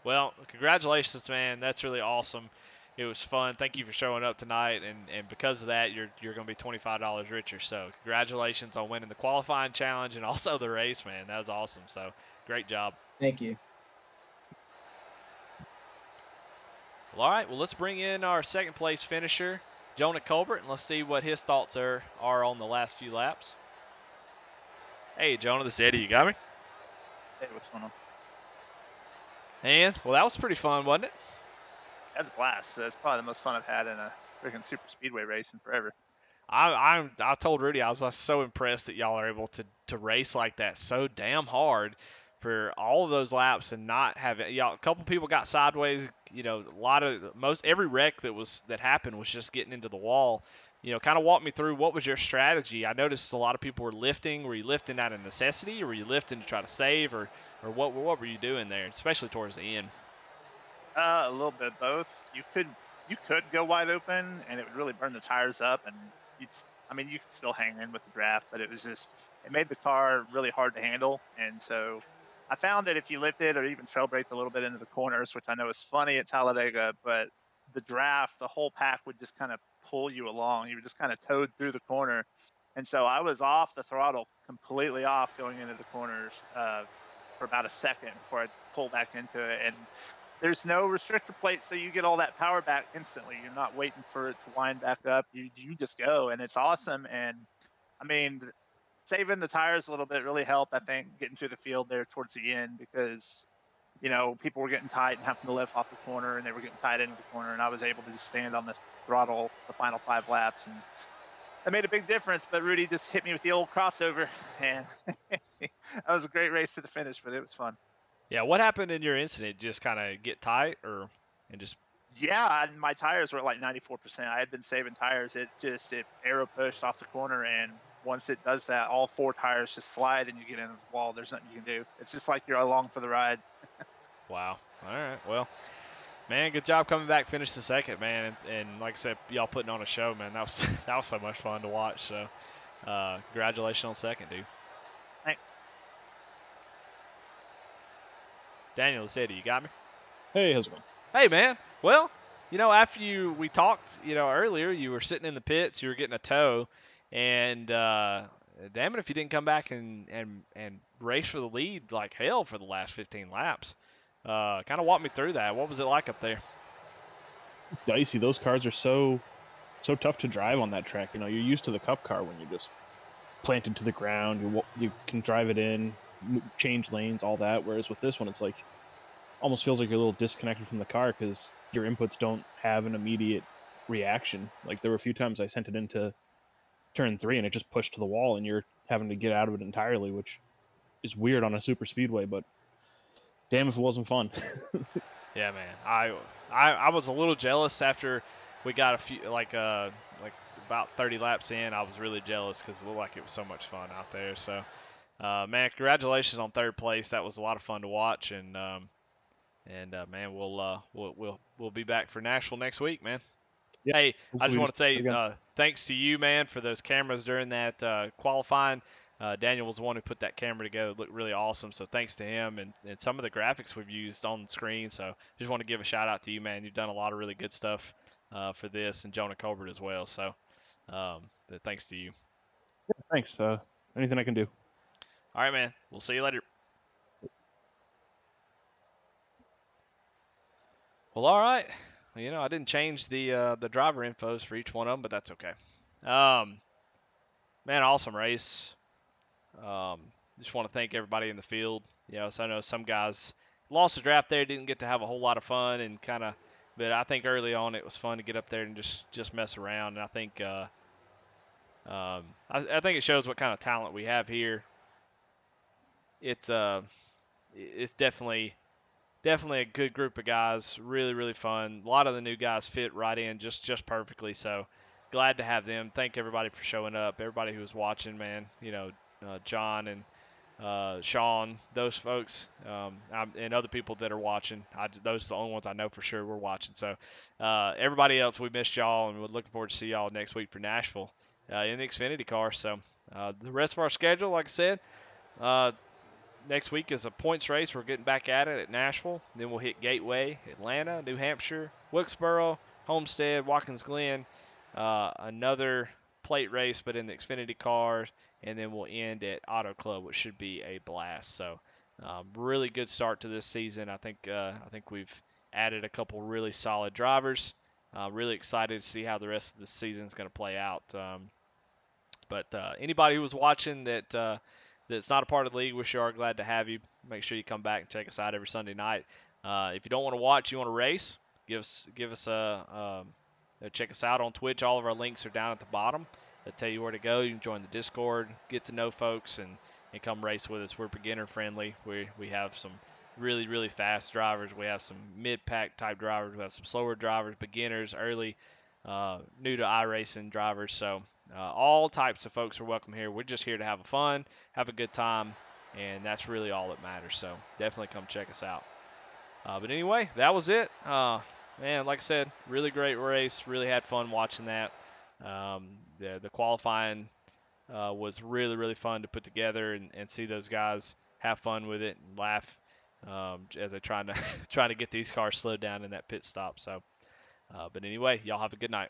Well, congratulations, man. That's really awesome. It was fun. Thank you for showing up tonight, and because of that, you're going to be $25 richer. So congratulations on winning the qualifying challenge and also the race, man. That was awesome. So great job. Thank you. Well, all right. Well, let's bring in our second place finisher, Jonah Colbert, and let's see what his thoughts are on the last few laps. Hey, Jonah, this is Eddie. You got me? Hey, what's going on? And well, that was pretty fun, wasn't it? That's a blast. That's probably the most fun I've had in a freaking super speedway race in forever. I told Rudy I was so impressed that y'all are able to race like that so damn hard for all of those laps and not have it. A couple people got sideways. Most every wreck that happened was just getting into the wall. Kind of walk me through what was your strategy. I noticed a lot of people were lifting. Were you lifting out of necessity, or were you lifting to try to save, or what were you doing there, especially towards the end? A little bit of both. You could go wide open, and it would really burn the tires up, and you could still hang in with the draft, but it made the car really hard to handle. And so I found that if you lifted or even trail braked a little bit into the corners, which I know is funny at Talladega, but the draft, the whole pack would just kind of pull you along. You were just kind of towed through the corner. And so I was off the throttle, completely off going into the corners for about a second before I pulled back into it. And there's no restrictor plate, so you get all that power back instantly. You're not waiting for it to wind back up. You just go, and it's awesome. And I mean, saving the tires a little bit really helped, I think, getting through the field there towards the end, because people were getting tight and having to lift off the corner, and they were getting tight into the corner, and I was able to just stand on the throttle the final 5 laps, and that made a big difference. But Rudy just hit me with the old crossover, and that was a great race to the finish, but it was fun. Yeah, what happened in your incident? Just kind of get tight, and just? Yeah, my tires were at like 94%. I had been saving tires. It arrow pushed off the corner, and once it does that, all 4 tires just slide and you get into the wall. There's nothing you can do. It's just like you're along for the ride. Wow. All right. Well, man, good job coming back, finish the second, man, and like I said, y'all putting on a show, man. That was so much fun to watch. So, congratulations on second, dude. Thanks. Daniel, let's Eddie, you got me? Hey, how's it going? Hey, man. Well, after we talked, earlier, you were sitting in the pits, you were getting a tow, and damn it if you didn't come back and race for the lead like hell for the last 15 laps. Kind of walk me through that. What was it like up there? Dicey. Those cars are so tough to drive on that track. You're used to the Cup car when you're just planted to the ground. You can drive it in, change lanes, all that. Whereas with this one, it's like almost feels like you're a little disconnected from the car because your inputs don't have an immediate reaction. Like there were a few times I sent it into turn 3 and it just pushed to the wall, and you're having to get out of it entirely, which is weird on a super speedway, but damn if it wasn't fun. Yeah, man. I was a little jealous after we got a few like about 30 laps in. I was really jealous because it looked like it was so much fun out there. So, man, congratulations on third place. That was a lot of fun to watch, and man, we'll be back for Nashville next week, man. Yeah, hey, I just want to say again. thanks to you, man, for those cameras during that qualifying. Daniel was the one who put that camera together. It looked really awesome, so thanks to him and some of the graphics we've used on the screen. So just want to give a shout out to you, man. You've done a lot of really good stuff for this, and Jonah Colbert as well. So thanks to you. Yeah, thanks. Anything I can do. All right, man. We'll see you later. Well, all right. I didn't change the driver infos for each one of them, but that's okay. Man, awesome race. Just want to thank everybody in the field. So I know some guys lost the draft there, didn't get to have a whole lot of fun, and but I think early on it was fun to get up there and just mess around. And I think I think it shows what kind of talent we have here. It's definitely a good group of guys. Really, really fun. A lot of the new guys fit right in just perfectly. So glad to have them. Thank everybody for showing up. Everybody who was watching, man. John and Sean, those folks, and other people that are watching. Those are the only ones I know for sure we're watching. So everybody else, we missed y'all, and we're looking forward to see y'all next week for Nashville in the Xfinity car. So the rest of our schedule, like I said, next week is a points race. We're getting back at it at Nashville. Then we'll hit Gateway, Atlanta, New Hampshire, Wilkesboro, Homestead, Watkins Glen, another plate race, but in the Xfinity cars, and then we'll end at Auto Club, which should be a blast. So, really good start to this season. I think we've added a couple really solid drivers. Really excited to see how the rest of the season is going to play out. But anybody who was watching that's not a part of the league, we sure are glad to have you. Make sure you come back and check us out every Sunday night. If you don't want to watch, you want to race, give us check us out on Twitch. All of our links are down at the bottom. They'll tell you where to go. You can join the Discord, get to know folks, and come race with us. We're beginner friendly. We have some really, really fast drivers. We have some mid-pack type drivers. We have some slower drivers, beginners, early, new to iRacing drivers. So all types of folks are welcome here. We're just here to have fun, have a good time, and that's really all that matters. So definitely come check us out. But anyway, that was it. Man, like I said, really great race. Really had fun watching that. The qualifying was really, really fun to put together and see those guys have fun with it and laugh as they're trying to get these cars slowed down in that pit stop. So, but anyway, y'all have a good night.